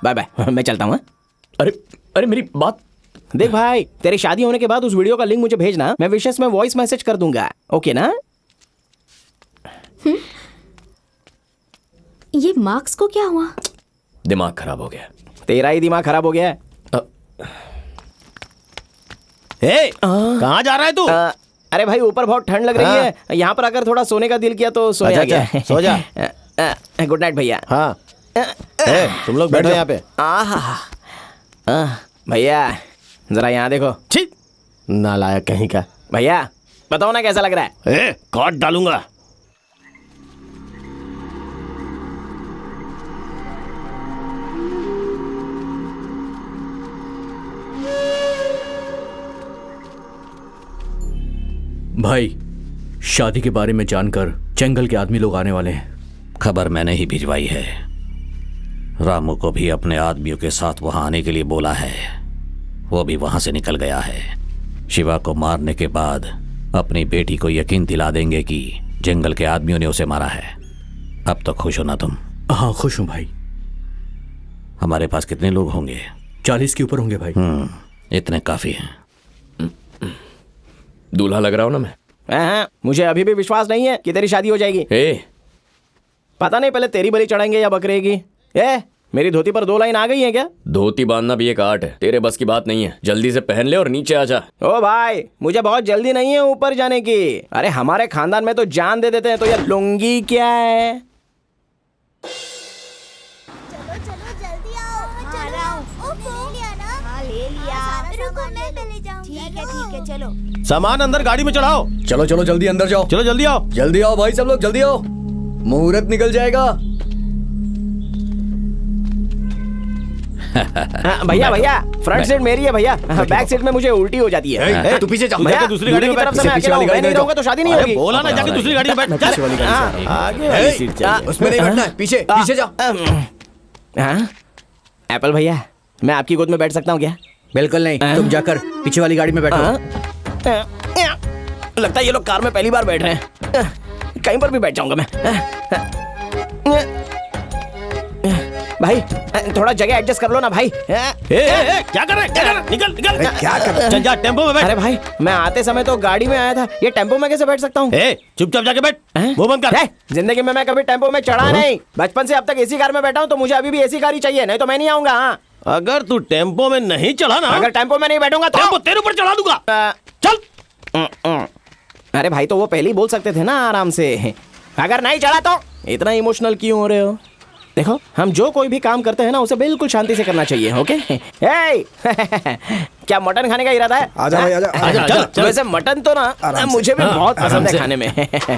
बाय बाय, मैं चलता हूँ। अरे मेरी बात देख भाई, तेरी शादी होने के बाद उस वीडियो का लिंक मुझे भेजना, मैं विशेष में वॉइस मैसेज कर दूंगा, ओके ना? ये मार्क्स को क्या हुआ? दिमाग खराब हो गया। तेरा ही दिमाग खराब हो गया है। कहाँ जा रहा है तू? अरे भाई, ऊपर बहुत ठंड लग रही है, यहाँ पर आकर थोड़ा सोने का दिल किया तो सोने आ गया। सो जा। गुड नाइट भैया। हाँ तुम लोग बैठो यहाँ पे। भैया जरा यहाँ देखो। छी, नालायक कहीं का। भैया बताओ ना कैसा लग रहा है? काट डालूंगा। भाई, शादी के बारे में जानकर जंगल के आदमी लोग आने वाले हैं। खबर मैंने ही भिजवाई है। रामू को भी अपने आदमियों के साथ वहां आने के लिए बोला है। वो भी वहां से निकल गया है। शिवा को मारने के बाद अपनी बेटी को यकीन दिला देंगे कि जंगल के आदमियों ने उसे मारा है। अब तो खुश हो ना तुम? हाँ खुश हूँ भाई। हमारे पास कितने लोग होंगे? 40 के ऊपर होंगे भाई। इतने काफी हैं। दूल्हा लग रहा हूं ना मैं? हाँ, मुझे अभी भी विश्वास नहीं है कि तेरी शादी हो जाएगी। पता नहीं पहले तेरी बलि चढ़ाएंगे या बकरे की। मेरी धोती पर 2 लाइन आ गई है क्या? धोती बांधना भी एक आर्ट है, तेरे बस की बात नहीं है। जल्दी से पहन ले और नीचे आ जा। ओ भाई, मुझे बहुत जल्दी नहीं है ऊपर जाने की। अरे हमारे खानदान में तो जान दे देते हैं, तो ये लुंगी क्या है? चलो चलो जल्दी आओ। ले लिया। रुको मैं पहले जाऊंगी। ठीक है चलो। सामान अंदर गाड़ी में चढ़ाओ। चलो चलो जल्दी अंदर जाओ। चलो जल्दी आओ। जल्दी आओ भाई, सब लोग जल्दी आओ, मुहूर्त निकल जाएगा। भैया भैया, फ्रंट सीट मेरी है भैया, बैक सीट में मुझे उल्टी हो जाती है। तू पीछे जा, भैया दूसरी गाड़ी में बैठ। तरफ से मैं अकेला हूं, मैं नहीं रहूंगा तो शादी नहीं होगी। बोला ना, जाके दूसरी गाड़ी में बैठ। चल आगे वाली सीट चाहिए। उसमें नहीं बैठना है, पीछे पीछे जाओ। एप्पल भैया, मैं आपकी गोद में बैठ सकता हूँ क्या? बिल्कुल नहीं, तुम जाकर पीछे वाली गाड़ी में बैठो। लगता है ये लोग कार में पहली बार बैठ रहे हैं। कहीं पर भी बैठ जाऊंगा मैं। भाई थोड़ा जगह एडजस्ट कर लो ना भाई। क्या कर रहे? निकल निकल। क्या कर रहे? चल जा, टेम्पो में बैठ। अरे भाई, मैं आते समय तो गाड़ी में आया था, ये टेम्पो में कैसे बैठ सकता हूँ? चुपचाप जाके बैठ, मुंह बंद कर। जिंदगी में मैं कभी टेम्पो में चढ़ा नहीं। बचपन से अब तक एसी कार में बैठा हूँ, तो मुझे अभी भी एसी कार ही चाहिए, नहीं तो मैं नहीं आऊंगा। अगर तू टेम्पो में नहीं चढ़ा ना, अगर टेम्पो में नहीं बैठूंगा तो टेम्पो तेरे ऊपर चढ़ा दूंगा। चल। अरे भाई, तो वो पहले ही बोल सकते थे ना आराम से। अगर नहीं चढ़ा तो इतना इमोशनल क्यों हो रहे हो? देखो, हम जो कोई भी काम करते हैं ना, उसे बिल्कुल शांति से करना चाहिए, ओके? क्या मटन खाने का इरादा है? आजा भाई, आजा। वैसे मटन तो ना मुझे भी बहुत पसंद है खाने में।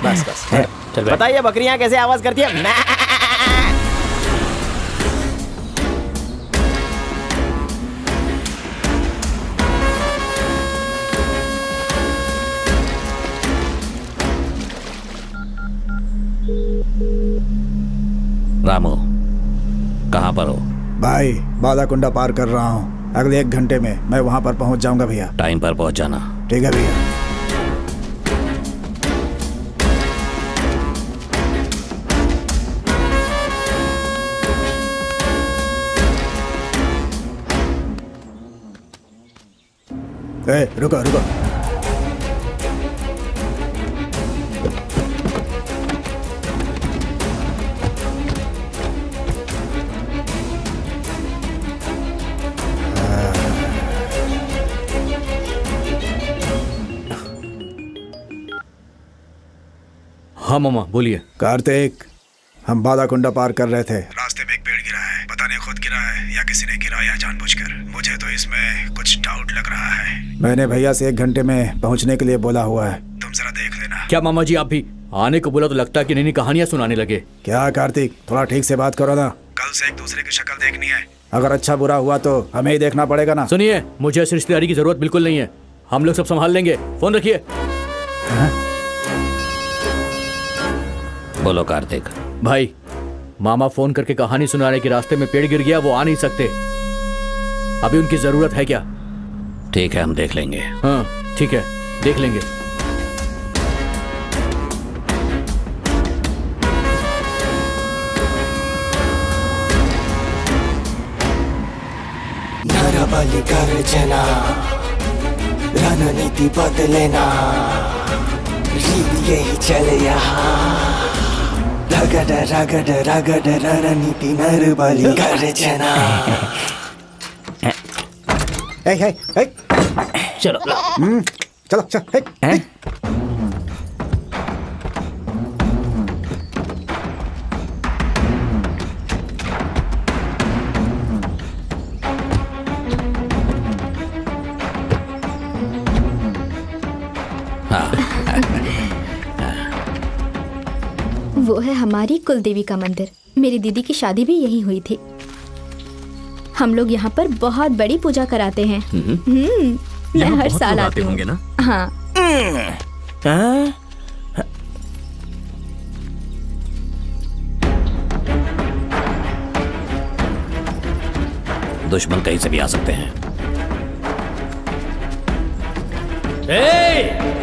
बस बताइए बकरियां कैसे आवाज करती है? रामू, कहाँ पर हो? भाई, बालाकुंडा पार कर रहा हूँ। अगले 1 घंटे में मैं वहां पर पहुंच जाऊंगा भैया। टाइम पर पहुंच जाना। ठीक है भैया। रुको रुको। हाँ मामा बोलिए। कार्तिक, हम बालाकुंडा पार कर रहे थे, रास्ते में एक पेड़ गिरा है। पता नहीं खुद गिरा है या किसी ने गिराया जानबूझकर। मुझे तो इसमें कुछ डाउट लग रहा है। मैंने भैया से 1 घंटे में पहुंचने के लिए बोला हुआ है, तुम जरा देख लेना। क्या मामा जी, आप भी आने को बोला तो लगता है कि नई कहानियां सुनाने लगे। क्या कार्तिक, थोड़ा ठीक से बात करो ना। कल से एक दूसरे की शक्ल देखनी है। अगर अच्छा बुरा हुआ तो हमें ही देखना पड़ेगा ना। सुनिए, मुझे इस रिश्तेदारी की जरूरत बिल्कुल नहीं है। हम लोग सब संभाल लेंगे। फोन रखिए। बोलो कार्तिक। भाई, मामा फोन करके कहानी सुना रहे कि रास्ते में पेड़ गिर गया, वो आ नहीं सकते। अभी उनकी जरूरत है क्या? ठीक है, हम देख लेंगे। हाँ ठीक है, देख लेंगे। नरबली गर्जना रणनीति बदलेना रीत यही चले यहाँ रगड़ रगड़ रगड़ रणनीति नरबली गर्जना चलो चलो चल वो है हमारी कुलदेवी का मंदिर। मेरी दीदी की शादी भी यहीं हुई थी। हम लोग यहाँ पर बहुत बड़ी पूजा कराते हैं। मैं हर साल आती हूँ ना। हाँ। दुश्मन कहीं से भी आ सकते हैं।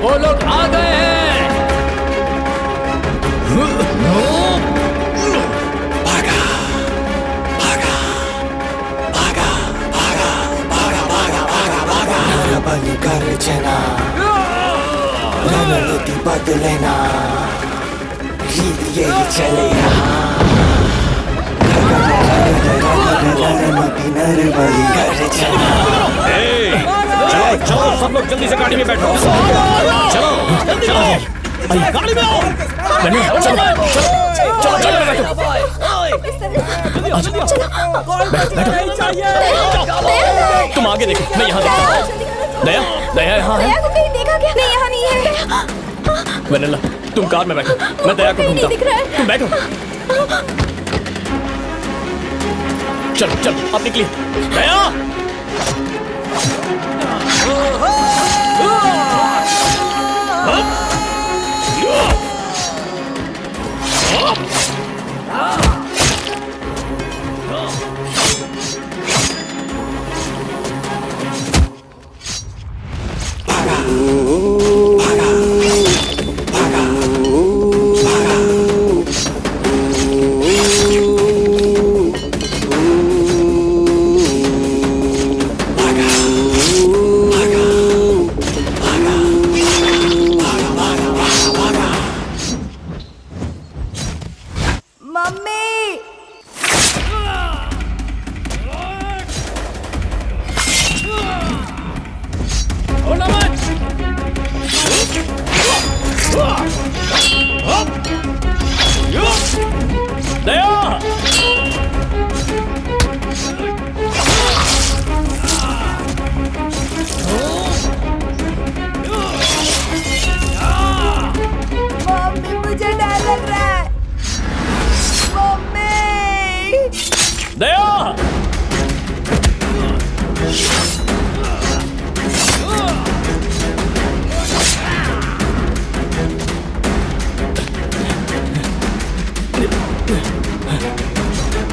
वो लोग आ गए हैं। भागा भागा भागा भागा भागा भागा भागा भागा नरबली गर्जना रणनीति बदलेना रीत यही चले यहाँ रणनीति नरबली गर्जना चलो चलो सब लोग जल्दी से गाड़ी में बैठो। चलो चलो गाड़ी में आओ। तुम आगे देखो, मैं यहाँ देखता हूँ। दया दया यहाँ है। दया को कहीं देखा क्या? नहीं, यहाँ नहीं है। वनीला तुम कार में बैठो, मैं दया को ढूंढता हूँ। तुम बैठो। चलो चलो अब निकलिए। दया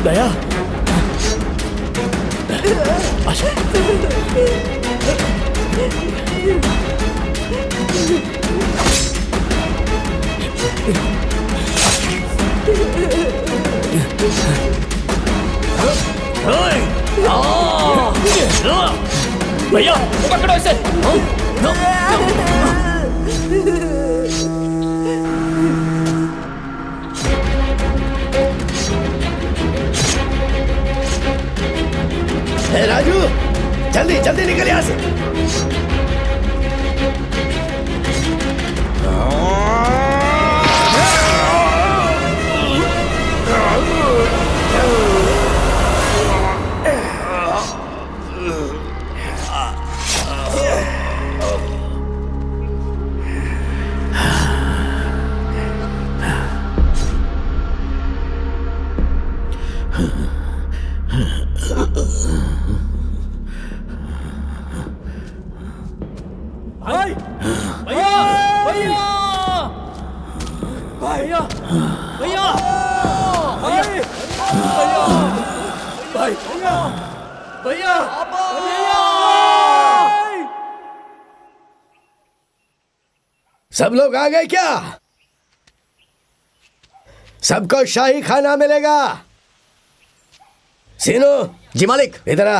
दया भैया पकड़ो इसे। राजू जल्दी जल्दी निकल यहाँ से। सब लोग आ गए क्या? सबको शाही खाना मिलेगा। सीनू जी मालिक। इधर आ।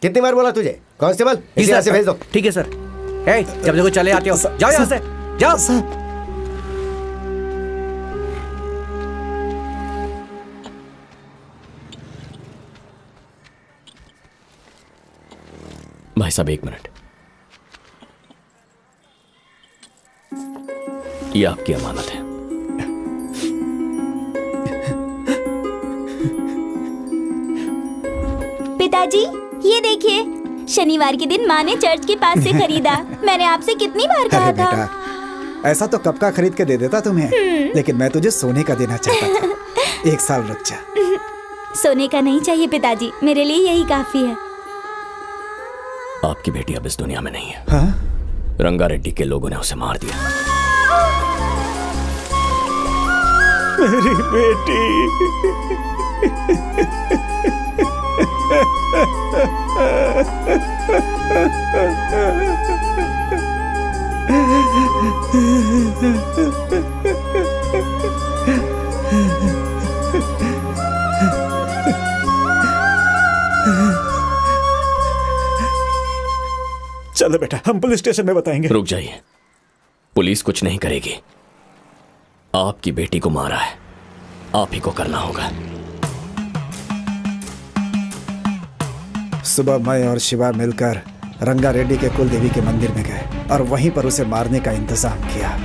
कितनी बार बोला तुझे? कांस्टेबल इसे यहाँ से भेज दो। ठीक है सर। ए, जब देखो चले आते हो, जाओ यहाँ से, जाओ। भाई साहब 1 मिनट, ये आपकी अमानत है। पिताजी ये देखिए, शनिवार के दिन माँ ने चर्च के पास से खरीदा। मैंने आपसे कितनी बार कहा अरे था। बेटा, ऐसा तो कब का खरीद के दे देता तुम्हें, लेकिन मैं तुझे सोने का देना चाहता था। 1 साल रुक जा। सोने का नहीं चाहिए पिताजी, मेरे लिए यही काफी है। आपकी बेटी अब इस दुनिया में नहीं है। हाँ? रंगारेड्डी के लोगों ने उसे मार दिया। मेरी बेटी। चलो बेटा, हम पुलिस स्टेशन में बताएंगे। रुक जाइए, पुलिस कुछ नहीं करेगी। आपकी बेटी को मारा है, आप ही को करना होगा। सुबह मैं और शिवा मिलकर रंगारेड्डी के कुल देवी के मंदिर में गए और वहीं पर उसे मारने का इंतजाम किया।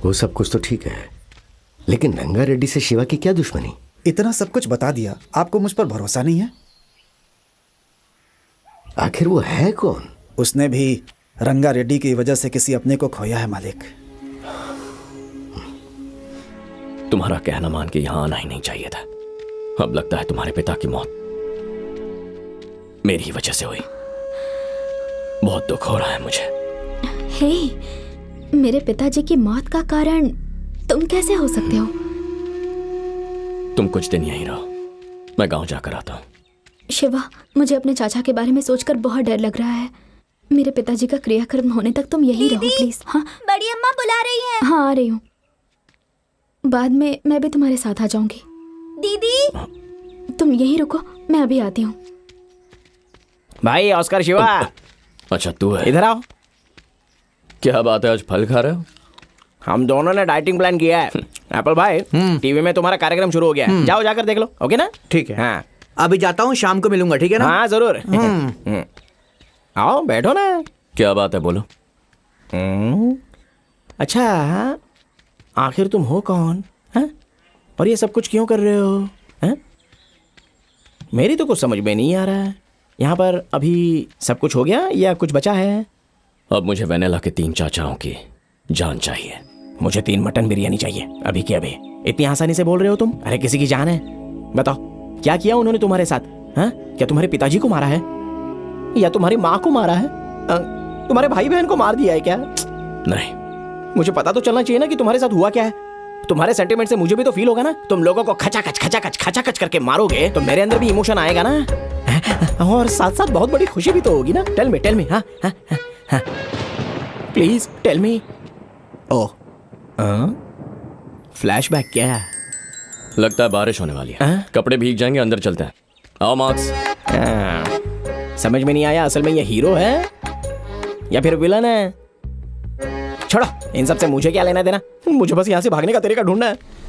वो सब कुछ तो ठीक है, लेकिन रंगारेड्डी से शिवा की क्या दुश्मनी? इतना सब कुछ बता दिया, आपको मुझ पर भरोसा नहीं है? आखिर वो है कौन? उसने भी रंगारेड्डी की वजह से किसी अपने को खोया है मालिक। तुम्हारा कहना मान के यहां आना ही नहीं चाहिए था। अब लगता है तुम्हारे पिता की मौत मेरी ही वजह से हुई। बहुत दुख हो रहा है मुझे। हे, मेरे पिताजी की मौत का कारण तुम कैसे हो सकते हो? तुम कुछ दिन यहीं रहो, मैं गांव जाकर आता हूँ। शिवा, मुझे अपने चाचा के बारे में सोचकर बहुत डर लग रहा है। मेरे पिताजी का क्रियाक्रम होने तक तुम यहीं रहो प्लीज। हाँ, बड़ी अम्मा बुला रही है। हाँ आ रही हूँ। बाद में मैं भी तुम्हारे साथ आ जाऊंगी। दीदी तुम यहीं रुको, मैं अभी आती हूँ। भाई ऑस्कर शिवा। अच्छा तू है, इधर आओ। क्या बात है, आज फल खा रहे हो? हम दोनों ने डाइटिंग प्लान किया है। एप्पल भाई, टीवी में तुम्हारा कार्यक्रम शुरू हो गया है, जाओ जाकर देख लो। ओके ना? ठीक है। हाँ अभी जाता हूँ, शाम को मिलूंगा, ठीक है ना? हाँ जरूर। आओ बैठो ना। क्या बात है, बोलो। अच्छा, आखिर तुम हो कौन है? और ये सब कुछ क्यों कर रहे हो है? मेरी तो कुछ समझ में नहीं आ रहा है। यहाँ पर अभी सब कुछ हो गया या कुछ बचा है? अब मुझे वेनेला के 3 चाचाओं की जान चाहिए। मुझे 3 मटन बिरयानी चाहिए अभी के अभी। इतनी आसानी से बोल रहे हो तुम? अरे किसी की जान है। बताओ क्या किया उन्होंने तुम्हारे साथ? हाँ, क्या तुम्हारे पिताजी को मारा है या तुम्हारी माँ को मारा है? तुम्हारे भाई बहन को मार दिया है क्या? नहीं, मुझे पता तो चलना चाहिए ना कि तुम्हारे साथ हुआ क्या है। तुम्हारे सेंटीमेंट से मुझे भी तो फील होगा ना। तुम लोगों को खचाखच करके मारोगे तो मेरे अंदर भी इमोशन आएगा ना, और साथ साथ बहुत बड़ी खुशी भी तो होगी ना। Tell me. हाँ please tell me. Oh, flashback क्या? लगता है बारिश होने वाली है। कपड़े भीग जाएंगे, अंदर चलते हैं। आओ मार्क्स। समझ में नहीं आया, असल में ये हीरो है या फिर विलन है? छोड़ो, इन सब से मुझे क्या लेना देना। मुझे बस यहाँ से भागने का तरीका ढूंढना है।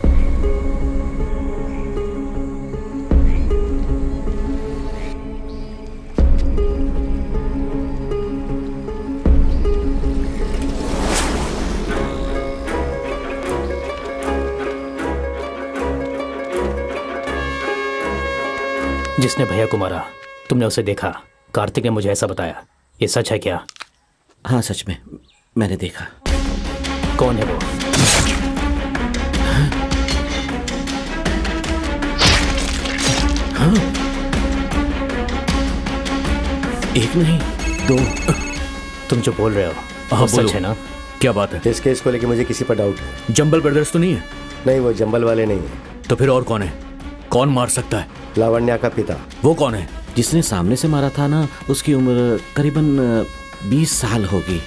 जिसने भैया को मारा, तुमने उसे देखा। कार्तिक ने मुझे ऐसा बताया, ये सच है क्या? हाँ सच में, मैंने देखा। कौन है वो? हाँ? एक नहीं 2। तुम जो बोल रहे हो हाँ, वो सच है ना? क्या बात है? इस केस को लेके मुझे किसी पर डाउट है। जंबल ब्रदर्स तो नहीं है? नहीं, वो जंबल वाले नहीं है। तो फिर और कौन है? कौन मार सकता है? लावण्या का पिता। वो कौन है? जिसने सामने से मारा था ना, उसकी उम्र करीबन 20 साल होगी,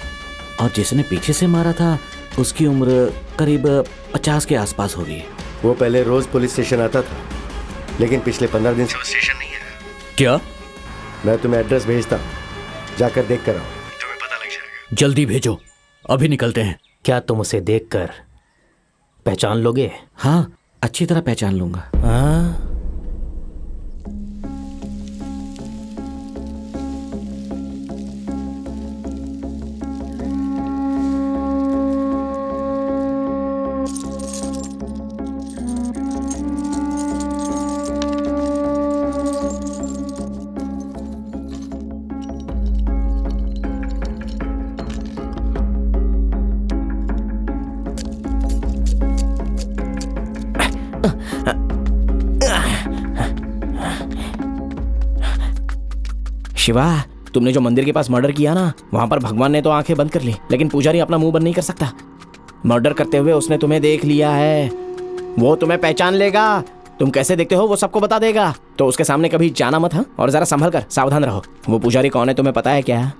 और जिसने पीछे से मारा था उसकी उम्र करीब 50 के आसपास होगी। वो पहले रोज पुलिस स्टेशन आता था, लेकिन पिछले 15 दिन से वो स्टेशन नहीं है। क्या? मैं तुम्हें एड्रेस भेजता हूँ, जाकर देख कर आओ, तुम्हें पता लग जाएगा। जल्दी भेजो, अभी निकलते हैं। क्या तुम उसे देखकर पहचान लोगे? हाँ, अच्छी तरह पहचान लूंगा। हाँ? शिवा, तुमने जो मंदिर के पास मर्डर किया ना, वहां पर भगवान ने तो आंखें बंद कर ली, लेकिन पुजारी अपना मुंह बंद नहीं कर सकता। मर्डर करते हुए उसने तुम्हें देख लिया है, वो तुम्हें पहचान लेगा। तुम कैसे दिखते हो वो सबको बता देगा, तो उसके सामने कभी जाना मत। हाँ, और जरा संभल कर, सावधान रहो। वो पुजारी कौन है तुम्हें पता है क्या?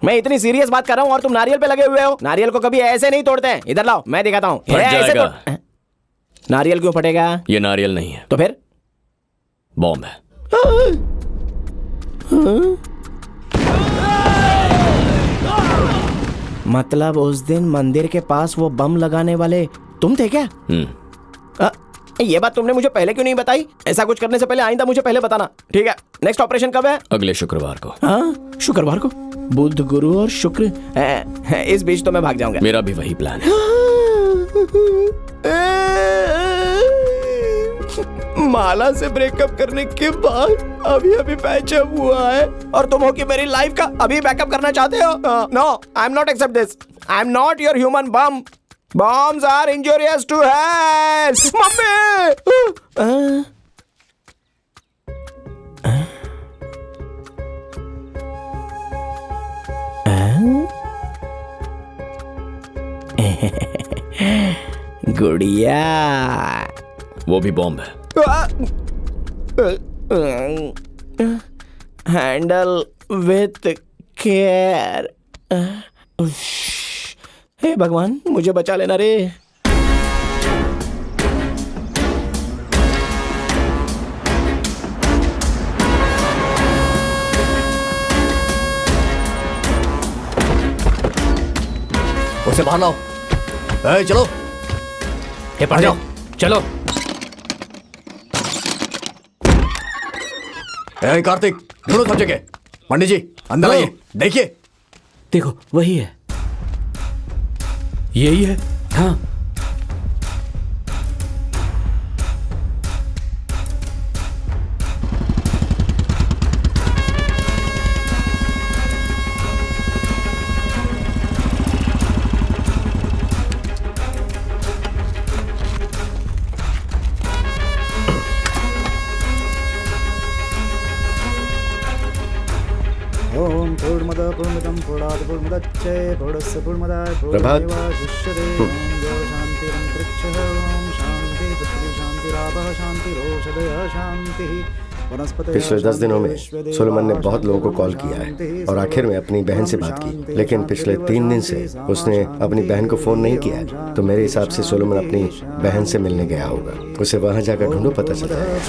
मैं इतनी सीरियस बात कर रहा हूँ और तुम नारियल पे लगे हुए हो। नारियल को कभी ऐसे नहीं तोड़ते हैं। इधर लाओ, मैं दिखाता हूँ। नारियल क्यों फटेगा? ये नारियल नहीं है। तो फिर? बॉम्ब है। मतलब उस दिन मंदिर के पास वो बम लगाने वाले तुम थे क्या? ये बात तुमने मुझे पहले क्यों नहीं बताई? ऐसा कुछ करने से पहले आइंदा मुझे पहले बताना, ठीक है? नेक्स्ट ऑपरेशन कब है? अगले शुक्रवार को। हाँ, शुक्रवार को? बुध, गुरु और शुक्र, इस बीच तो मैं भाग जाऊंगा। मेरा भी वही प्लान है। माला से ब्रेकअप करने के बाद अभी अभी पैचअप हुआ है, और तुम हो कि मेरी लाइफ का अभी बैकअप करना चाहते हो? No, I am not accept this. I am not your human bomb. Bombs are injurious to health. Mummy! गुड़िया, वो भी बॉम्ब है। Handle with care. हे भगवान, मुझे बचा लेना रे। उसे बाहर लाओ। चलो, हे पढ़ जाओ, चलो। कार्तिक, ढूंढो सब जगह। पंडित जी, अंदर आइए, देखिए। देखो, वही है। यही है? हाँ। ओम पूर्णमदः पूर्णमिदं पूर्णात् पूर्णमुदच्यते पूर्णस्य पूर्णमादाय पूर्णमेवावशिष्यते। ओम देव शान्तिरन्तरिक्षः। ओम शान्ति पृथ्वी शान्तिरापः शान्तिरोषधयः शान्तिः। पिछले 10 दिनों में सोलोमन ने बहुत लोगों को कॉल किया है और आखिर में अपनी बहन से बात की, लेकिन पिछले 3 दिन से उसने अपनी बहन को फोन नहीं किया है। तो मेरे हिसाब से सोलोमन अपनी बहन से मिलने गया होगा। उसे वहां जाकर ढूंढो, पता चल जाएगा।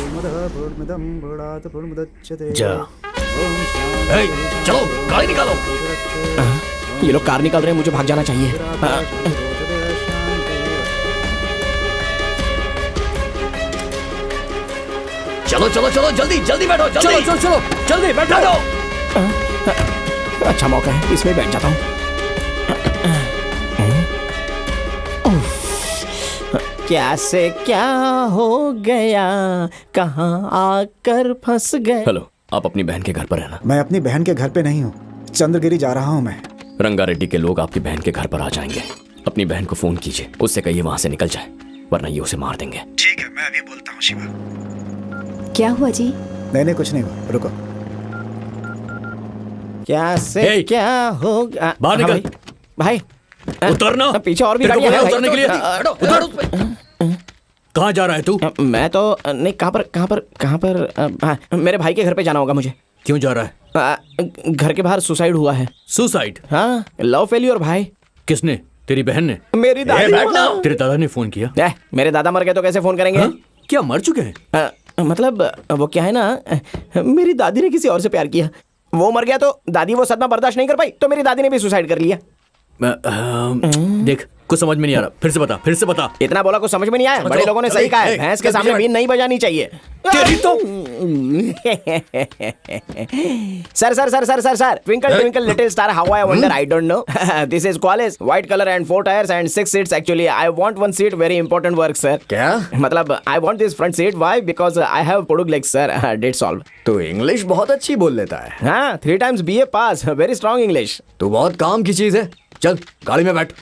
चलो, गाड़ी निकालो। ये लोग कार निकाल रहे हैं, मुझे भाग जाना चाहिए। चलो चलो चलो, जल्दी जल्दी बैठो, जल्दी। चलो चलो चलो, जल्दी बैठो। अच्छा मौका है, इसमें बैठ जाता हूँ। क्या से क्या हो गया, कहाँ आकर फंस गए। हेलो, आप अपनी बहन के घर पर रहना। मैं अपनी बहन के घर पे नहीं हूँ, चंद्रगिरी जा रहा हूँ मैं। रंगारेड्डी के लोग आपकी बहन के घर पर आ जाएंगे। अपनी बहन को फोन कीजिए, उससे कहिए वहां से निकल जाए, वरना ये उसे मार देंगे। ठीक है, मैं अभी बोलता हूँ। शिवा। क्या हुआ जी? नहीं कुछ नहीं हुआ, रुको। क्या से Hey! क्या होगा? बाहर हाँ निकल। भाई उतरना। पीछे और भी तेरे को गाड़ियां बोला हैं उतरने के लिए। भाई। उतर उस पे। कहाँ जा रहा है तू? मैं तो नहीं, कहाँ पर हाँ, मेरे भाई के घर पे जाना होगा मुझे। क्यों जा रहा है? घर के बाहर सुसाइड हुआ है। सुसाइड? हाँ, लव फेल्योर भाई। किसने? तेरी बहन ने? मेरी दादी। तेरे दादा ने फोन किया? मेरे दादा मर गए तो कैसे फोन करेंगे? क्या मर चुके हैं? मतलब वो क्या है ना, मेरी दादी ने किसी और से प्यार किया, वो मर गया तो दादी वो सदमा बर्दाश्त नहीं कर पाई, तो मेरी दादी ने भी सुसाइड कर लिया। देख, कुछ समझ में नहीं आ रहा, फिर से बता। इतना बोला कुछ समझ में नहीं आया? बड़े लोगों ने सही कहा है, भैंस के सामने बीन नहीं बजानी चाहिए। तेरी तो sir twinkle twinkle little star how I wonder I don't know this is college white colour and 4 tyres and 6 seats actually I want 1 seat very important work sir. क्या मतलब I want this front seat why because I have पोडुग leg sir that solve. तो English बहुत अच्छी बोल लेता है। हाँ 3 times BA पास, वेरी स्ट्रांग इंग्लिश। तू बहुत काम की चीज है। चल गाड़ी में बैठ।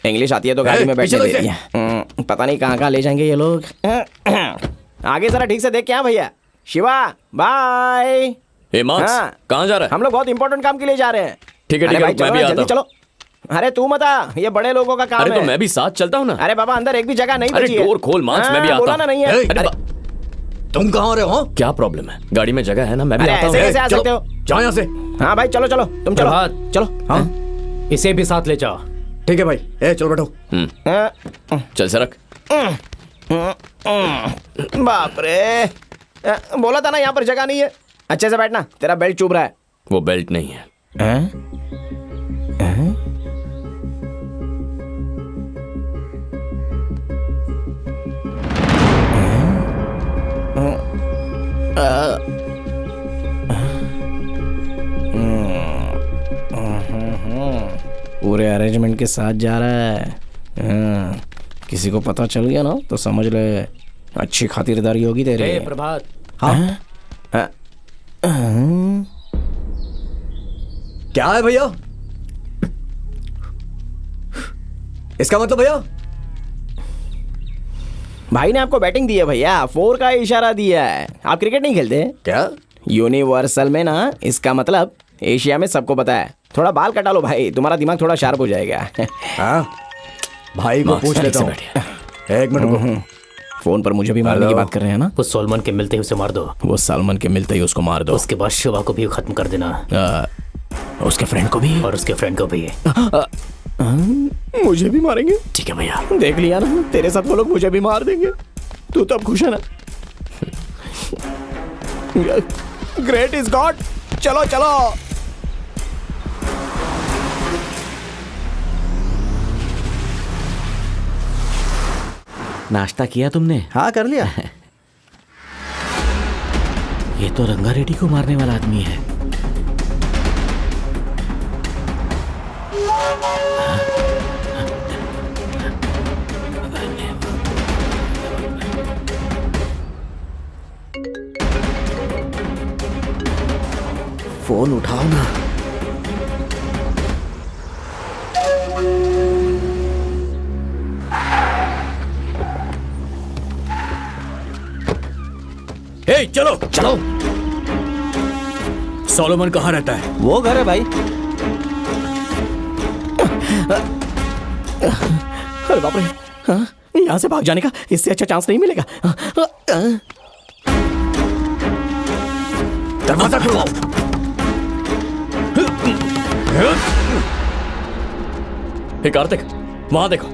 इंग्लिश आती है तो गाड़ी में बैठने दे दिया। पता नहीं कहाँ ले जाएंगे ये लोग। आगे जरा ठीक से देख क्या भैया। शिवा बाय। कहाँ जा रहा है? हम लोग बहुत इंपॉर्टेंट काम के लिए जा रहे हैं। ठीक है, भाई मैं भी आता हूँ। चलो। अरे तू मत आ, ये बड़े लोगों का काम है। अरे तो मैं भी साथ चलता हूँ ना। अरे बाबा अंदर एक भी जगह नहीं अरे बची है। डोर खोल मार्क्स, मैं भी आता बोला हूँ। ना नहीं है। तुम कहाँ रहे हो? क्या प्रॉब्लम है? गाड़ी में जगह है ना, मैं भी आता हूँ। ऐसे आ सकते हो? जाओ यहाँ से। हाँ भाई चलो तुम चलो। चलो हाँ इसे भी साथ ले जाओ। ठीक है भाई, चलो बैठो। चल सरक। बाप रे, बोला था ना यहाँ पर जगह नहीं है। अच्छे से बैठना, तेरा बेल्ट चुभ रहा है। वो बेल्ट नहीं है। पूरे अरेंजमेंट के साथ जा रहा है। किसी को पता चल गया ना तो समझ ले अच्छी खातिरदारी होगी तेरे। प्रभात। हाँ क्या है भैया? इसका मतलब भैया? भाई ने आपको बैटिंग दी है भैया, 4 का इशारा दिया है। आप क्रिकेट नहीं खेलते क्या? यूनिवर्सल में ना, इसका मतलब एशिया में सबको पता है। थोड़ा बाल कटा लो भाई, तुम्हारा दिमाग थोड़ा शार्प हो जाएगा। हाँ भाई को पूछ लेता हूँ। एक मिनट रुको। फोन पर मुझे भी मारने की बात कर रहे हैं ना? वो सोलमन के मिलते ही उसे मार दो। वो सालमन के मिलते ही उसको मार दो। उसके बाद शिवा को भी खत्म कर देना। उसके फ्रेंड को भी? और उसके फ्रेंड को भी। मुझे भी मारेंगे? ठीक है भैया। देख लिया ना, तेरे साथ वो लोग मुझे भी मार देंगे। तू तो अब खुश है ना? Great is God. चलो चलो। नाश्ता किया तुमने? हाँ कर लिया। ये तो रंगा रेड्डी को मारने वाला आदमी है। फोन उठाओ ना। हे चलो चलो। सोलोमन कहाँ रहता है? वो घर है भाई। अरे बाप रे, हाँ? यहाँ से भाग जाने का इससे अच्छा चांस नहीं मिलेगा। दरवाजा खोलो। हे कार्तिक, वहां देखो,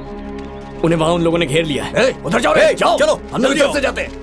उन्हें वहां उन लोगों ने घेर लिया है। उधर जाओ रे, जाओ। चलो अंदर कैसे जाते हैं?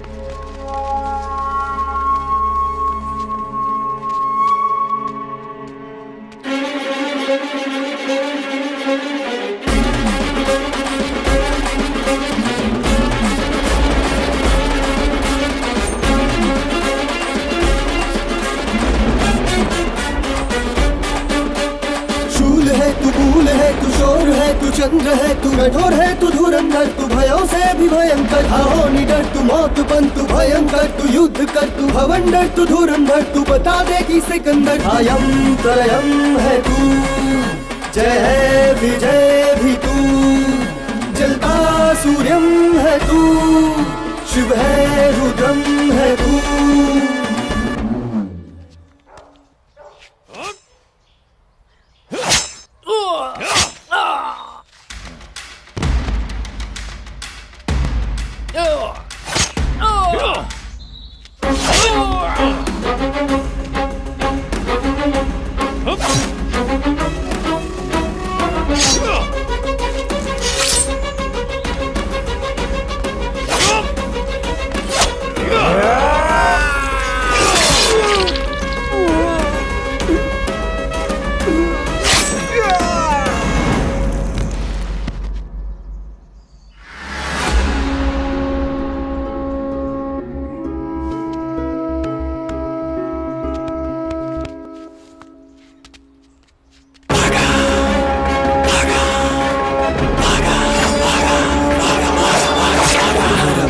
शूल है तू, भूल है तू, शोर है तू, चंद्र है तू, कठोर है तू, धुरंधर तू, भयों से भी भयंकर, हो निडर तू, मौत बन तू, भयंकर तू, युद्ध कर तू, भवंडर तू, धुरंधर तू, बता दे कि सिकंदर। अयम त्रयम है तू, जय है विजय भी तू, जलता सूर्यम है तू, शिव है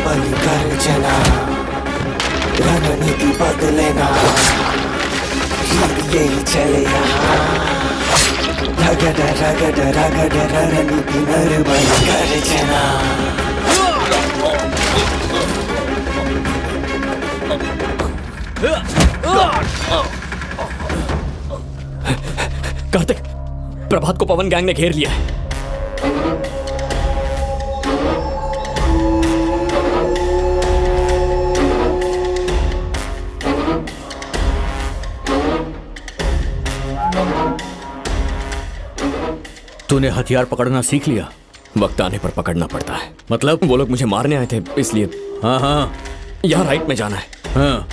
बलि गर्जना रणनीति बदलेना यही चले रगड़ रगड़ रगड़ रणनीति नर बलि गर्जना कार्तिक, प्रभात को पवन गैंग ने घेर लिया है। तूने हथियार पकड़ना सीख लिया? वक्त आने पर पकड़ना पड़ता है। मतलब? वो लोग मुझे मारने आए थे, इसलिए। हाँ हाँ, यहाँ राइट में जाना है। हाँ।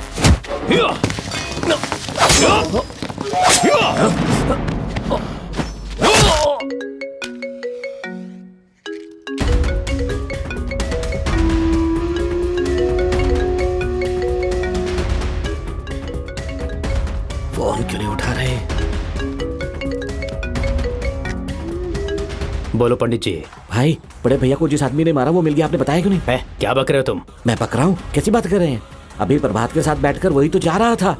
फोन क्यों नहीं उठा रहे? बोलो पंडित जी। भाई, बड़े भैया को जिस आदमी ने मारा वो मिल गया, आपने बताया क्यों नहीं? है, क्या बक रहे हो तुम? मैं बक रहा हूँ? कैसी बात कर रहे हैं? अभी प्रभात के साथ बैठकर वही तो जा रहा था।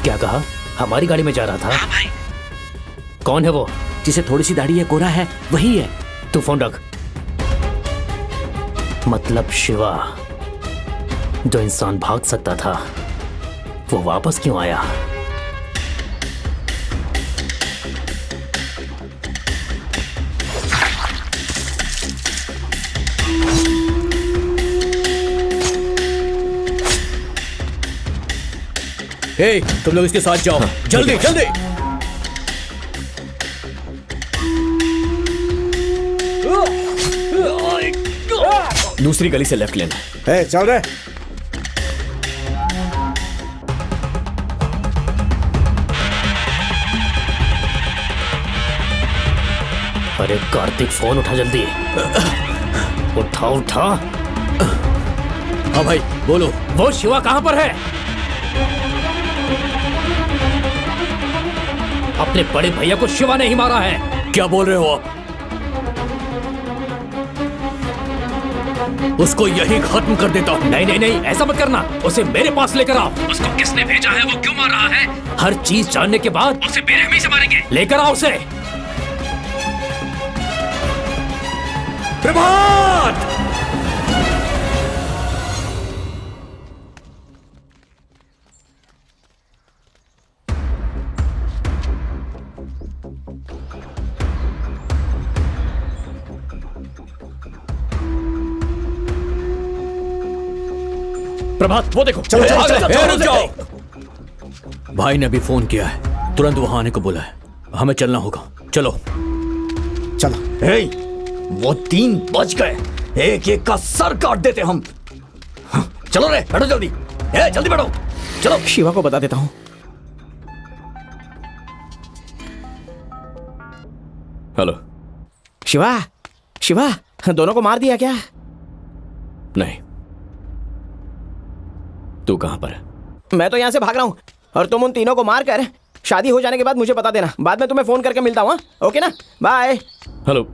क्या कहा? हमारी गाड़ी में जा रहा था? हाँ भाई। कौन है वो? जिसे थोड़ी सी दाढ़ी है, गोरा है, वही है। तू फोन रख। मतलब शिवा, जो इंसान भाग सकता था, वो वापस क्यों आया? हे, तुम लोग इसके साथ जाओ। जल्दी जल्दी। दूसरी गली से लेफ्ट लेना। ए, चल रहे। अरे कार्तिक, फोन उठा जल्दी। उठा उठा। हाँ भाई, बोलो। वो शिवा कहाँ पर है? अपने बड़े भैया को शिवा ने ही मारा है। क्या बोल रहे हो आप? उसको यही खत्म कर देता हूँ। नहीं नहीं नहीं, ऐसा मत करना। उसे मेरे पास लेकर आओ। उसको किसने भेजा है, वो क्यों मार रहा है, हर चीज जानने के बाद उसे बेरहमी से मारेंगे। लेकर आओ उसे। प्रभात! प्रभात, वो देखो। चलो चलो चलो, चलो, रुक जाओ। भाई ने अभी फोन किया है, तुरंत वहां आने को बोला है। हमें चलना होगा, चलो। चलो। हे, वो 3 बज गए, एक एक का सर काट देते हम। चलो रे, बैठो जल्दी। ए, जल्दी बैठो। चलो, शिवा को बता देता हूँ। हेलो शिवा, शिवा, दोनों को मार दिया क्या? नहीं। तू कहां पर है? मैं तो यहाँ से भाग रहा हूँ और तुम उन तीनों को मार कर शादी हो जाने के बाद मुझे बता देना। बाद में तुम्हें फोन करके मिलता हूँ। ओके ना? बाय। हेलो।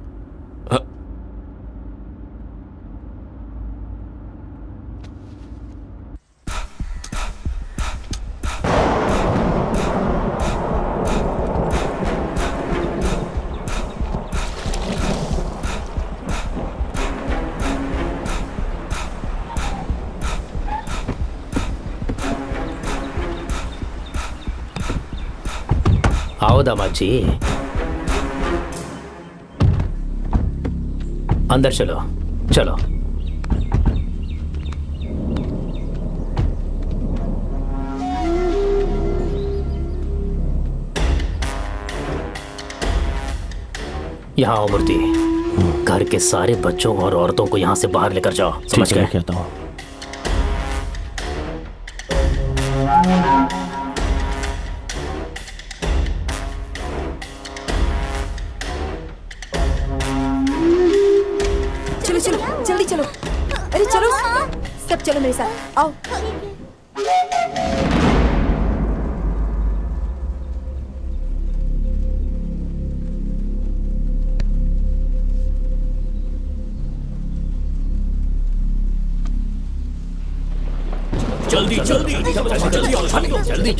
आओ दामाद जी, अंदर चलो। चलो। यहाँ आओ मूर्ति। घर के सारे बच्चों और औरतों को यहाँ से बाहर लेकर जाओ। समझ गए? कहता हूँ। चलो चलो जल्दी चलो। अरे चलो सब चलो मेरे साथ आओ। जल्दी जल्दी जल्दी जल्दी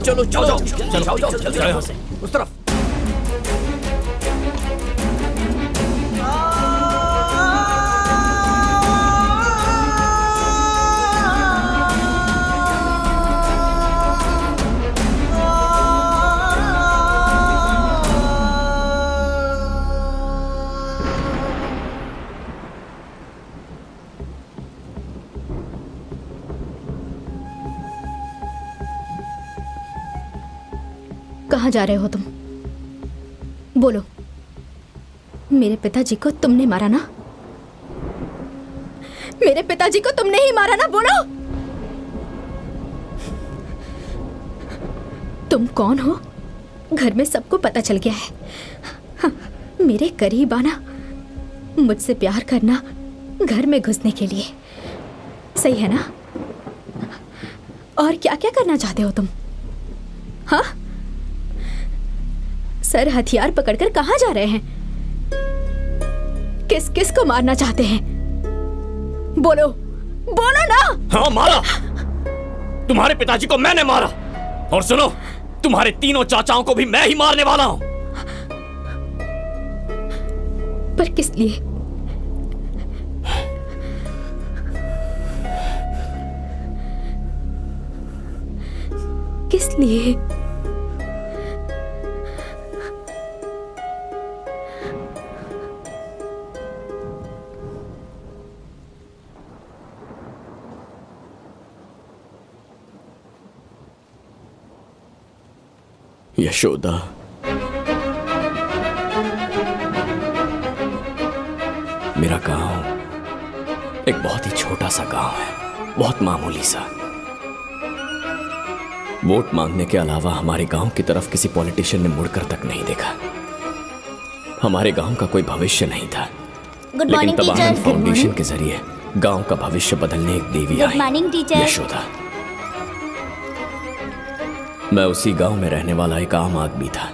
चलो चलो चलो यहाँ से उस तरफ। कहाँ जा रहे हो तुम? बोलो। मेरे पिताजी को तुमने मारा ना? मेरे पिताजी को तुमने ही मारा ना? बोलो। तुम कौन हो? घर में सबको पता चल गया है। हाँ, मेरे करीब आना, मुझसे प्यार करना, घर में घुसने के लिए। सही है ना? और क्या क्या करना चाहते हो तुम? हाँ, सर हथियार पकड़कर कहां जा रहे हैं? किस किस को मारना चाहते हैं? बोलो बोलो ना। हाँ मारा, तुम्हारे पिताजी को मैंने मारा। और सुनो, तुम्हारे तीनों चाचाओं को भी मैं ही मारने वाला हूं। पर किस लिए? किस लिए? यशोदा, मेरा गांव एक बहुत ही छोटा सा गांव है, बहुत मामूली सा। वोट मांगने के अलावा हमारे गांव की तरफ किसी पॉलिटिशियन ने मुड़कर तक नहीं देखा। हमारे गांव का कोई भविष्य नहीं था। लेकिन तब आनंद फाउंडेशन के जरिए गांव का भविष्य बदलने एक देवी आई, यशोदा। मैं उसी गांव में रहने वाला एक आम आदमी था।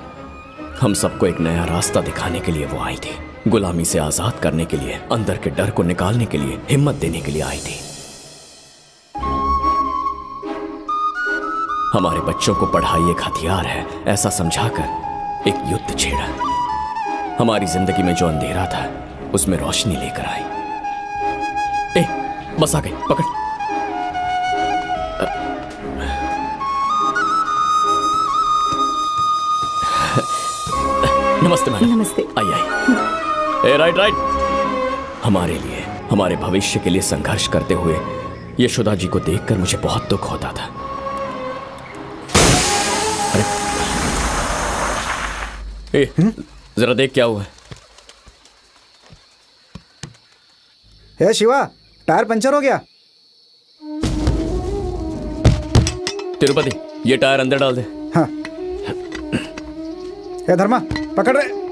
हम सबको एक नया रास्ता दिखाने के लिए वो आई थी। गुलामी से आजाद करने के लिए, अंदर के डर को निकालने के लिए, हिम्मत देने के लिए आई थी। हमारे बच्चों को पढ़ाई एक हथियार है ऐसा समझाकर एक युद्ध छेड़ा। हमारी जिंदगी में जो अंधेरा था उसमें रोशनी लेकर आई। बस आ गई, पकड़। नमस्ते मैडम। नमस्ते। आई राइट राइट। हमारे लिए, हमारे भविष्य के लिए संघर्ष करते हुए यशोदा जी को देखकर मुझे बहुत दुख होता था। अरे जरा देख क्या हुआ है। हे शिवा, टायर पंचर हो गया। तिरुपति, ये टायर अंदर डाल दे। हाँ। हे धर्मा, पकड़ रहे।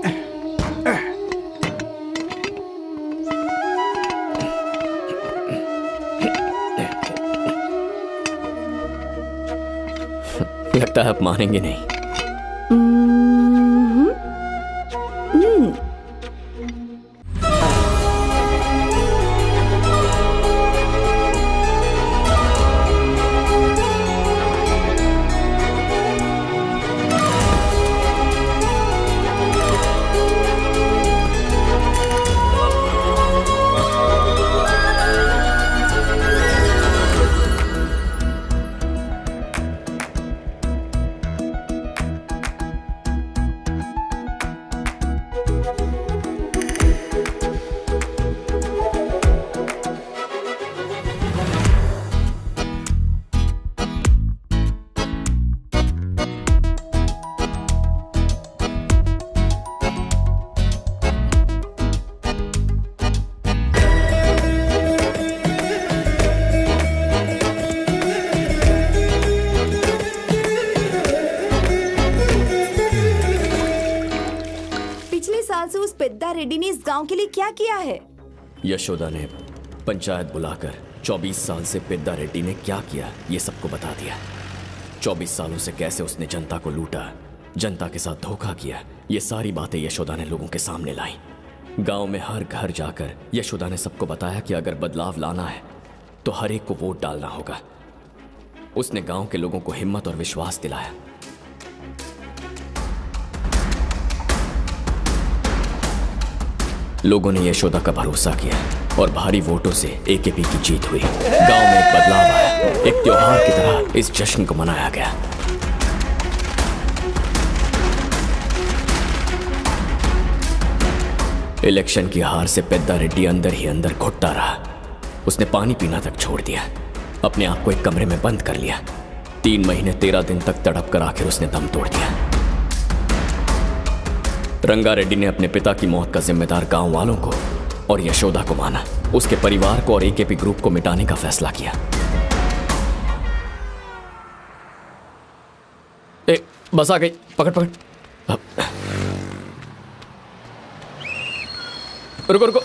लगता है आप मानेंगे नहीं। रेड्डी ने इस गांव के लिए क्या किया है? यशोदा ने पंचायत बुलाकर 24 साल से पेद्दा रेड्डी ने क्या किया ये सबको बता दिया। 24 सालों से कैसे उसने जनता को लूटा, जनता के साथ धोखा किया, ये सारी बातें यशोदा ने लोगों के सामने लाई। गांव में हर घर जाकर यशोदा ने सबको बताया कि अगर बदलाव लाना है तो हर एक को वोट डालना होगा। उसने गांव के लोगों को हिम्मत और विश्वास दिलाया। लोगों ने यशोदा का भरोसा किया और भारी वोटों से एकेपी की जीत हुई। गांव में एक बदलाव आया। एक त्योहार की तरह इस जश्न को मनाया गया। इलेक्शन की हार से पेद्दा रेड्डी अंदर ही अंदर घुटता रहा। उसने पानी पीना तक छोड़ दिया, अपने आप को एक कमरे में बंद कर लिया। 3 महीने 13 दिन तक तड़प कर आखिर उसने दम तोड़ दिया। रंगा रेड्डी ने अपने पिता की मौत का जिम्मेदार गांव वालों को और यशोदा को माना। उसके परिवार को और एकेपी ग्रुप को मिटाने का फैसला किया। बस आ गई, पकड़ पकड़। रुको रुको।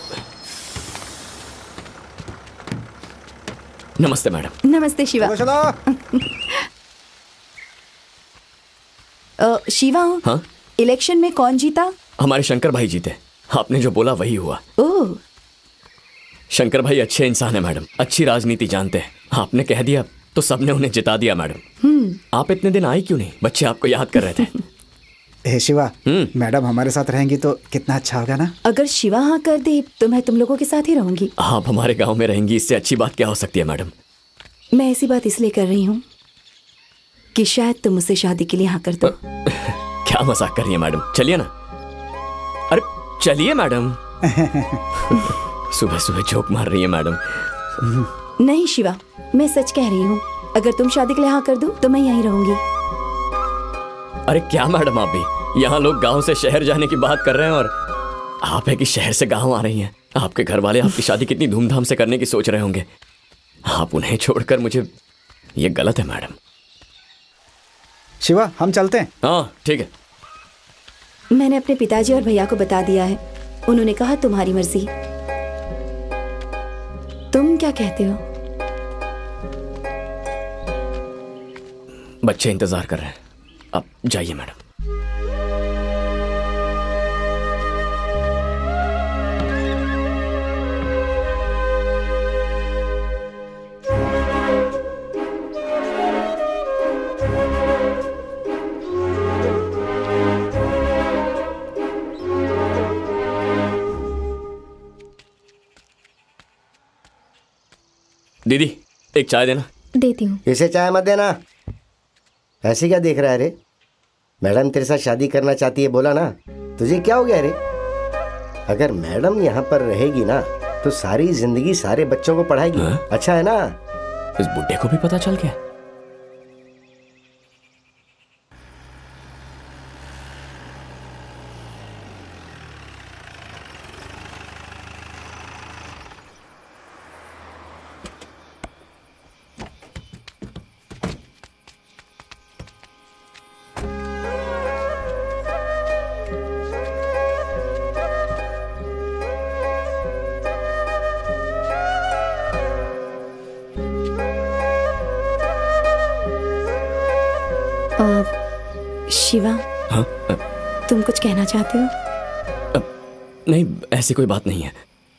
नमस्ते मैडम। नमस्ते शिवा। शिवा, हाँ? इलेक्शन में कौन जीता? हमारे शंकर भाई जीते। आपने जो बोला वही हुआ। ओह, शंकर भाई अच्छे इंसान है मैडम, अच्छी राजनीति जानते हैं। आपने कह दिया तो सबने उन्हें जिता दिया मैडम। आप इतने दिन आई क्यों नहीं? बच्चे आपको याद कर रहे थे। हे शिवा, मैडम हमारे साथ रहेंगी तो कितना अच्छा होगा ना। अगर शिवा हाँ कर दे तो मैं तुम लोगों के साथ ही रहूंगी। आप हमारे गांव में रहेंगी, इससे अच्छी बात क्या हो सकती है मैडम? मैं ऐसी बात इसलिए कर रही हूँ कि शायद तुम मुझसे शादी के लिए हाँ कर दो। क्या मजाक कर रही है मैडम? चलिए ना। अरे चलिए मैडम। सुबह सुबह जोक मार रही है मैडम। नहीं शिवा, मैं सच कह रही हूँ। अगर तुम शादी के लिए हाँ कर दो तो मैं यहीं रहूंगी। अरे क्या मैडम, आप भी यहाँ लोग गांव से शहर जाने की बात कर रहे हैं और आप है कि शहर से गांव आ रही हैं। आपके घर वाले आपकी शादी कितनी धूमधाम से करने की सोच रहे होंगे। आप उन्हें छोड़कर मुझे, ये गलत है मैडम। शिवा, हम चलते हैं। हाँ ठीक है। मैंने अपने पिताजी और भैया को बता दिया है। उन्होंने कहा तुम्हारी मर्जी। तुम क्या कहते हो? बच्चे इंतजार कर रहे हैं, अब जाइए मैडम। दीदी एक चाय देना। देती हूँ। इसे चाय मत देना। ऐसे क्या देख रहा है रे? मैडम तेरे साथ शादी करना चाहती है, बोला ना। तुझे क्या हो गया रे? अगर मैडम यहाँ पर रहेगी ना तो सारी जिंदगी सारे बच्चों को पढ़ाएगी। अच्छा है ना? इस बुड्ढे को भी पता चल गया। शिवा, हाँ? तुम कुछ कहना चाहते हो? नहीं, ऐसी कोई बात नहीं है।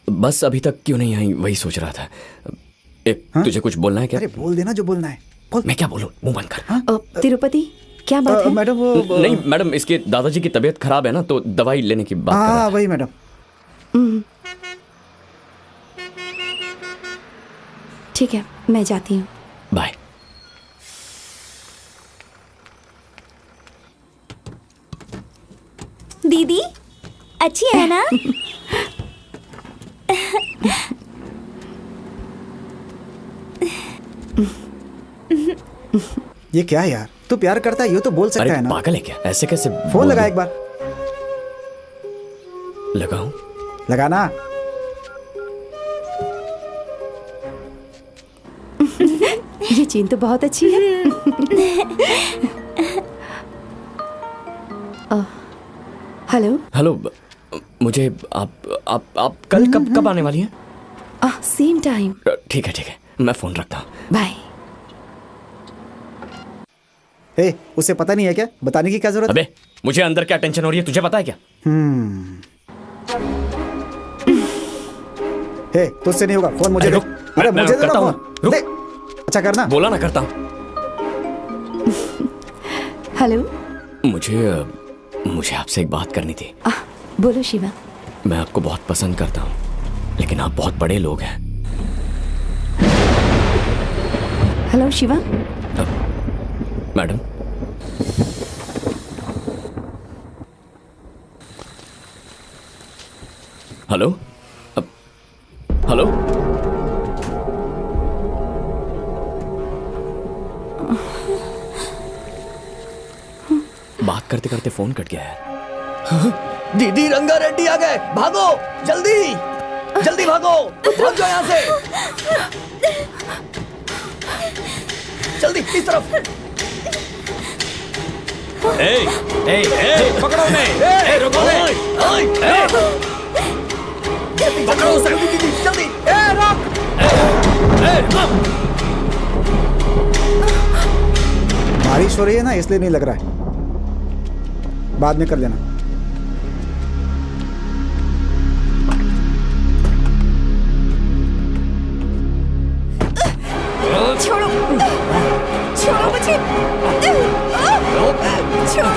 बस अभी तक क्यों नहीं आई वही सोच रहा था। तुझे कुछ बोलना है क्या? अरे बोल देना जो बोलना है। बोल। मैं क्या बोलूं? मुंह बंद कर। तिरुपति, क्या बात है? मैडम वो नहीं मैडम, इसके दादाजी की तबीयत खराब है ना, तो दवाई लेने की बात कर रहा था। वही मैडम। ठीक है, मैं जाती हूँ। बाय। दीदी अच्छी है ना? ये क्या है यार? तू प्यार करता है ये तो बोल सकता है ना। पागल है क्या? ऐसे कैसे? फोन लगा एक बार। लगाऊं? लगाना। ये चीन तो बहुत अच्छी है। हेलो। हेलो। मुझे आप कल कब आने वाली हैं? Same time. ठीक है मैं फोन रखता हूँ। बाय। ए, उसे पता नहीं है क्या? बताने की क्या जरूरत? अबे मुझे अंदर क्या टेंशन हो रही है तुझे पता है क्या? हे, तुझसे नहीं होगा, फोन मुझे दे। अरे मुझे दे ना फोन। दे। अच्छा करना। बोला ना करता हूँ। हेलो। मुझे आपसे एक बात करनी थी। बोलो शिवा। मैं आपको बहुत पसंद करता हूँ, लेकिन आप बहुत बड़े लोग हैं। Hello Shiva. Madam, hello hello. बात करते करते फोन कट गया है। दीदी रंगा रेड्डी आ गए, भागो जल्दी जल्दी भागो, भाग जाओ यहाँ से, जल्दी इस तरफ। पकड़ो उन्हें। रुको पकड़ो उसे, जल्दी। बारिश हो रही है ना, इसलिए नहीं लग रहा है, बाद में कर लेना। छोड़ो छोड़ो मुझे, छोड़ो।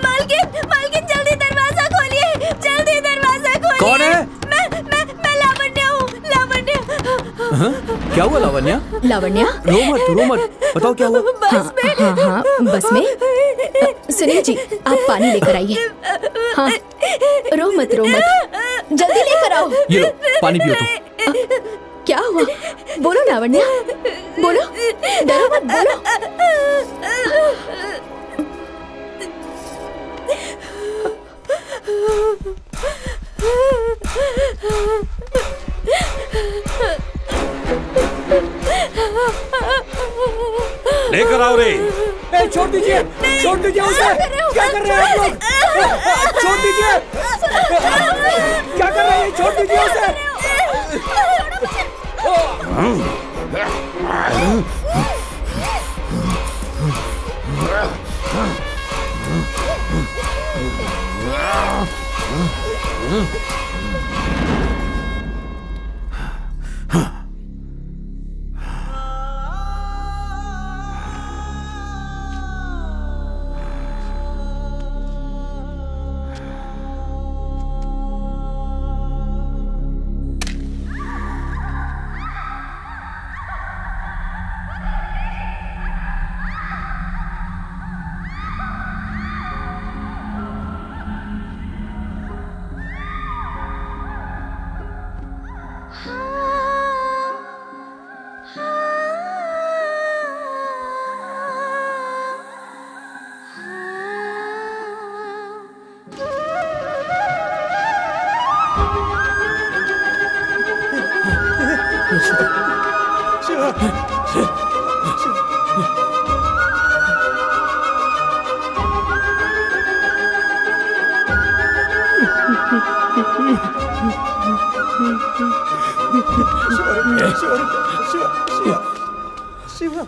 मालकिन जल्दी दरवाजा खोलिए, जल्दी दरवाजा खोलिए। कौन है? मैं लावण्य हूँ, लावण्य। क्या हुआ लावण्या? लावण्या, रो मत, बताओ क्या हुआ? हाँ, बस में। सुनिए जी, आप पानी लेकर आइए। हाँ, रो मत, जल्दी लेकर आओ। ये लो, पानी पियो तुम। क्या हुआ? बोलो लावण्या, बोलो, डरो मत, बोलो। लेकर आओ रे। छोड़ दीजिए उसे। क्या कर रहे हैं आप लोग? छोड़ दीजिए। क्या कर रहे हैं? छोड़ दीजिए उसे। शिवा,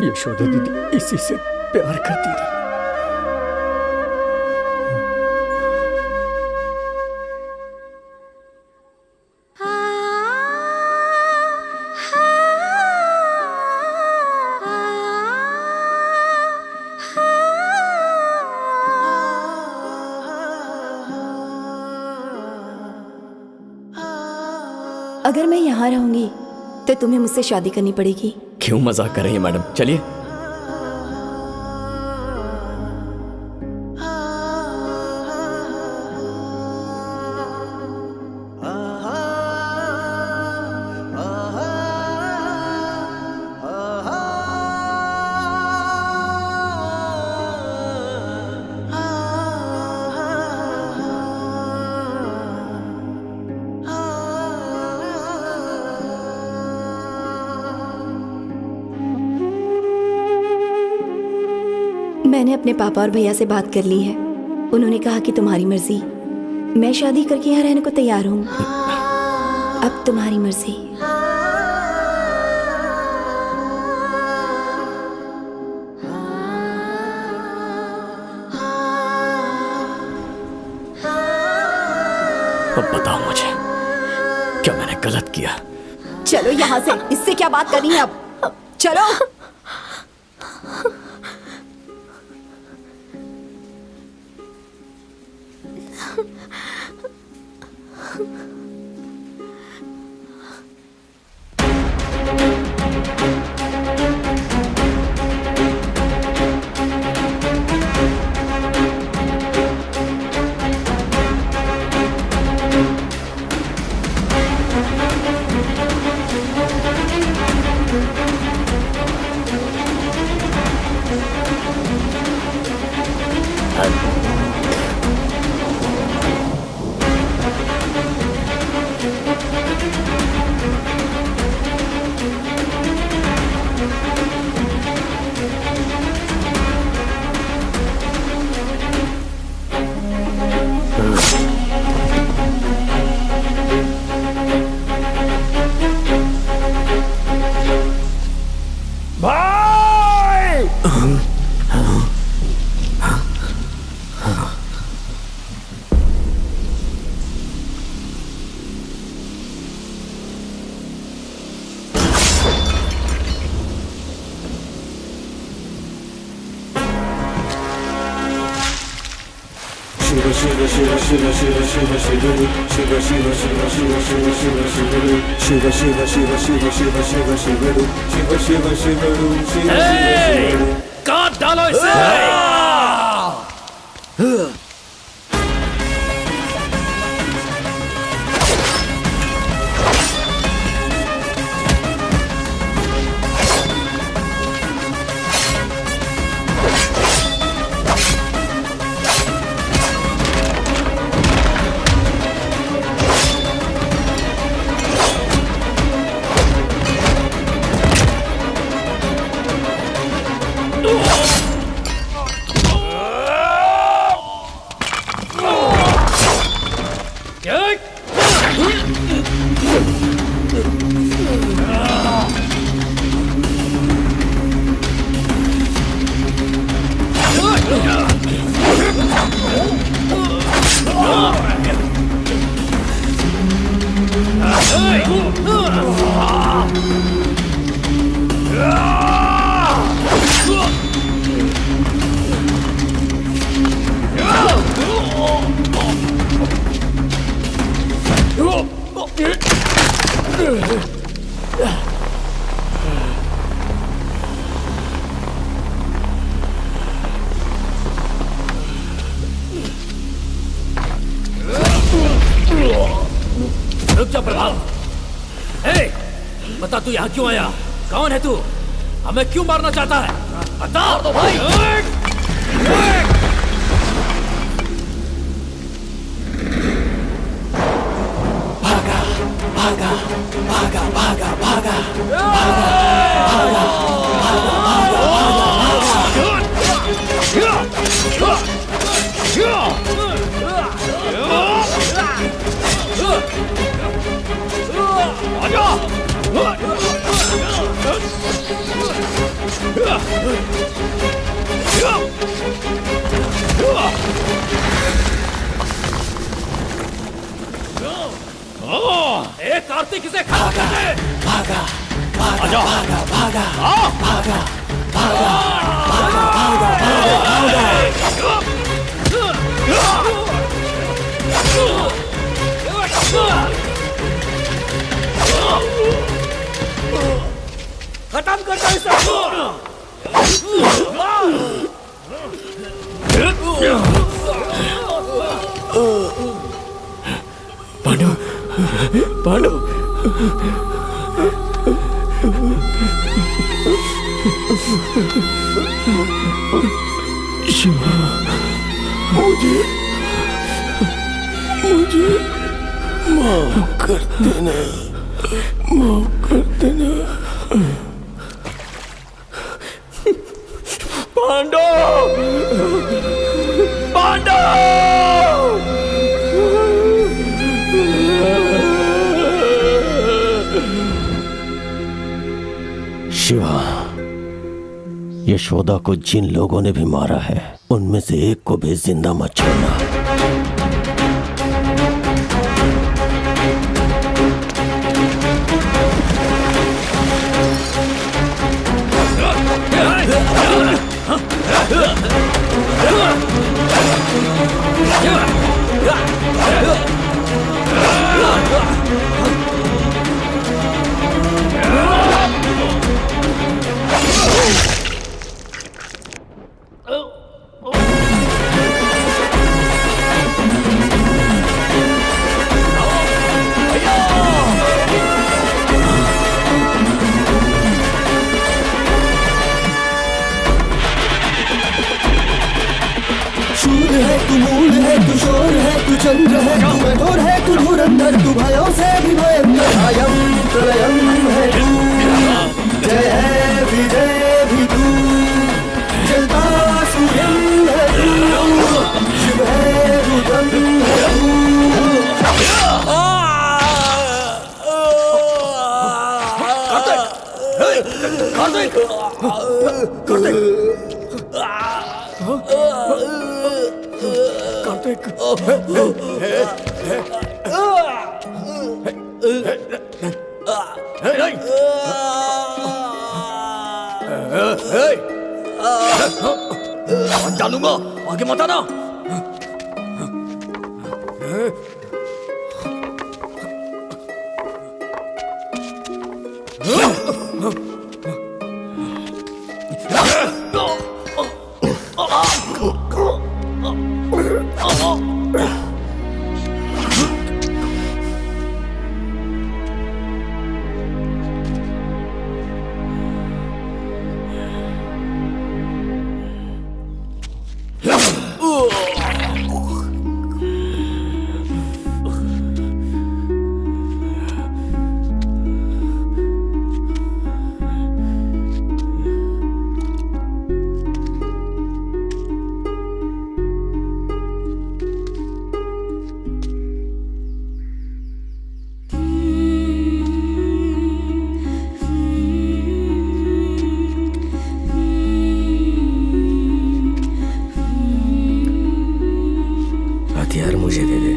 यशोदा दीदी इसी से प्यार करती थी। अगर मैं यहाँ रहूंगी तो तुम्हें मुझसे शादी करनी पड़ेगी। क्यों मजाक कर रही है मैडम? चलिए। मैंने अपने पापा और भैया से बात कर ली है। उन्होंने कहा कि तुम्हारी मर्जी। मैं शादी करके यहाँ रहने को तैयार हूँ। अब तुम्हारी मर्जी। अब बताओ मुझे, क्या मैंने गलत किया? चलो यहाँ से, इससे क्या बात करनी है अब? चलो। काट डालो इसे। रुक जा प्रभाव। ए, बता तू यहाँ क्यों आया? कौन है तू? हमें क्यों मारना चाहता है? बता तो भाई। भागा भागा भागा भागा भागा भागा कार्तिक इसे खा भागा भागा भागा भागा भागा भागा भागा भागा भागा भागा खत्म कर दो इसे। पांडु, पांडु। शिवा, मुझे माफ कर देना, माफ कर देना। पांडु, पांडु। शिवा, यशोदा को जिन लोगों ने भी मारा है उनमें से एक को भी जिंदा मत छोड़ना। शूर है तू, मूल है तू, शोर है तू, चंद्र है तू, कठोर है तू, धुरंधर तू, भयों से भी भयंकर, अयं प्रलयं है तू, जय है विजय भी तू, जलता सूर्यं है तू, शिव है रुद्रं है तू। कार्तिक, डालूंगा, आगे मत आना। हथियार मुझे दे दे।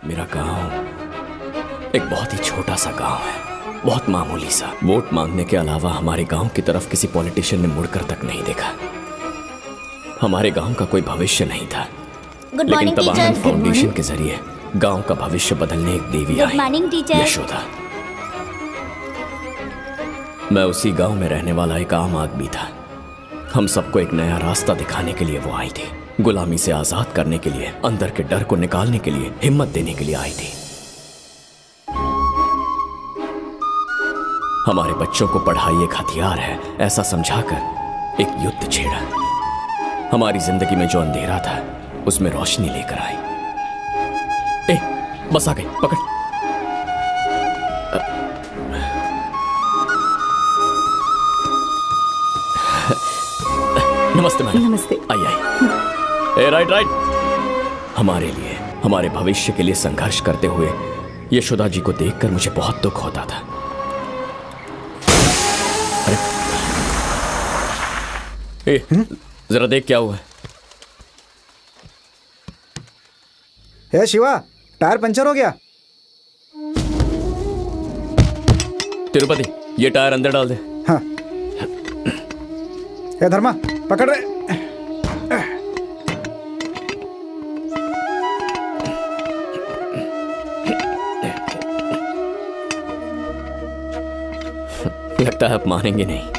मेरा गांव एक बहुत ही छोटा सा गांव है, बहुत मामूली सा। वोट मांगने के अलावा हमारे गांव की तरफ किसी पॉलिटिशियन ने मुड़कर तक नहीं देखा। हमारे गांव का कोई भविष्य नहीं था, लेकिन तब आनंद फाउंडेशन के जरिए गांव का भविष्य बदलने एक देवी आई, यशोदा। मैं उसी गांव में रहने वाला एक आम आदमी था। हम सबको एक नया रास्ता दिखाने के लिए वो आई थी, गुलामी से आजाद करने के लिए, अंदर के डर को निकालने के लिए, हिम्मत देने के लिए आई थी। हमारे बच्चों को पढ़ाई एक हथियार है ऐसा समझाकर एक युद्ध छेड़ा। हमारी जिंदगी में जो अंधेरा था उसमें रोशनी लेकर आई। बस आ गई, पकड़। नमस्ते मैडम। नमस्ते। आई। Right right. हमारे लिए, हमारे भविष्य के लिए संघर्ष करते हुए यशोदा जी को देखकर मुझे बहुत दुख होता था। अरे जरा देख क्या हुआ है। हे शिवा, टायर पंचर हो गया। तिरुपति, ये टायर अंदर डाल दे। हाँ। हे धर्मा, पकड़ रहे। लगता है आप मानेंगे नहीं।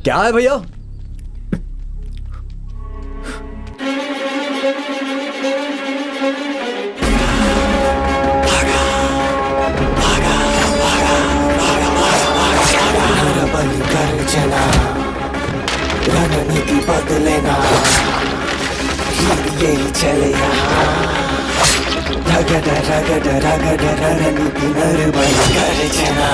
क्या है भैया? चला रणनीति बदलेना, यही चले यहाँ। रगड़ रगड़ रगड़ रणनीति नरबल कर चला।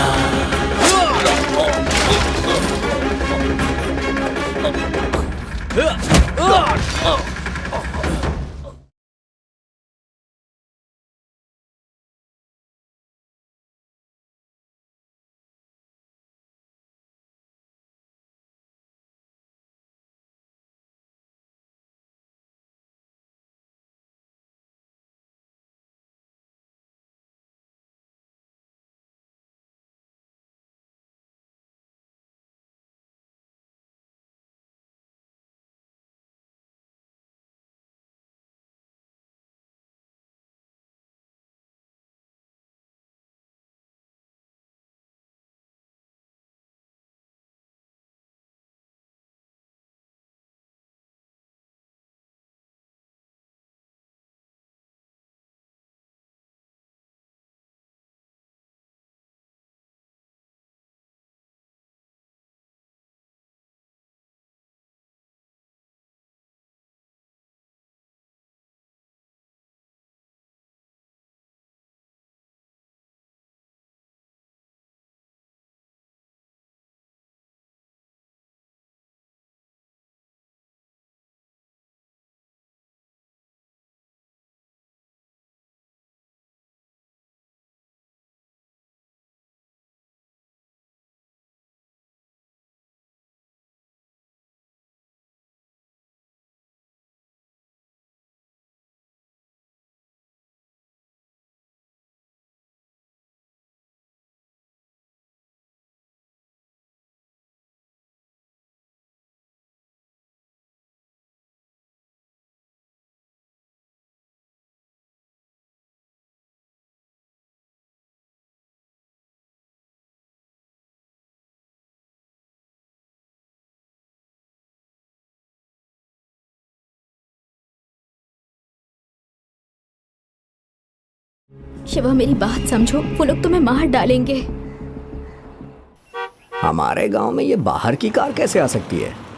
शिवा मेरी बात समझो, वो लोग तुम्हें मार डालेंगे। हमारे गांव में ये बाहर की कार कैसे आ सकती है?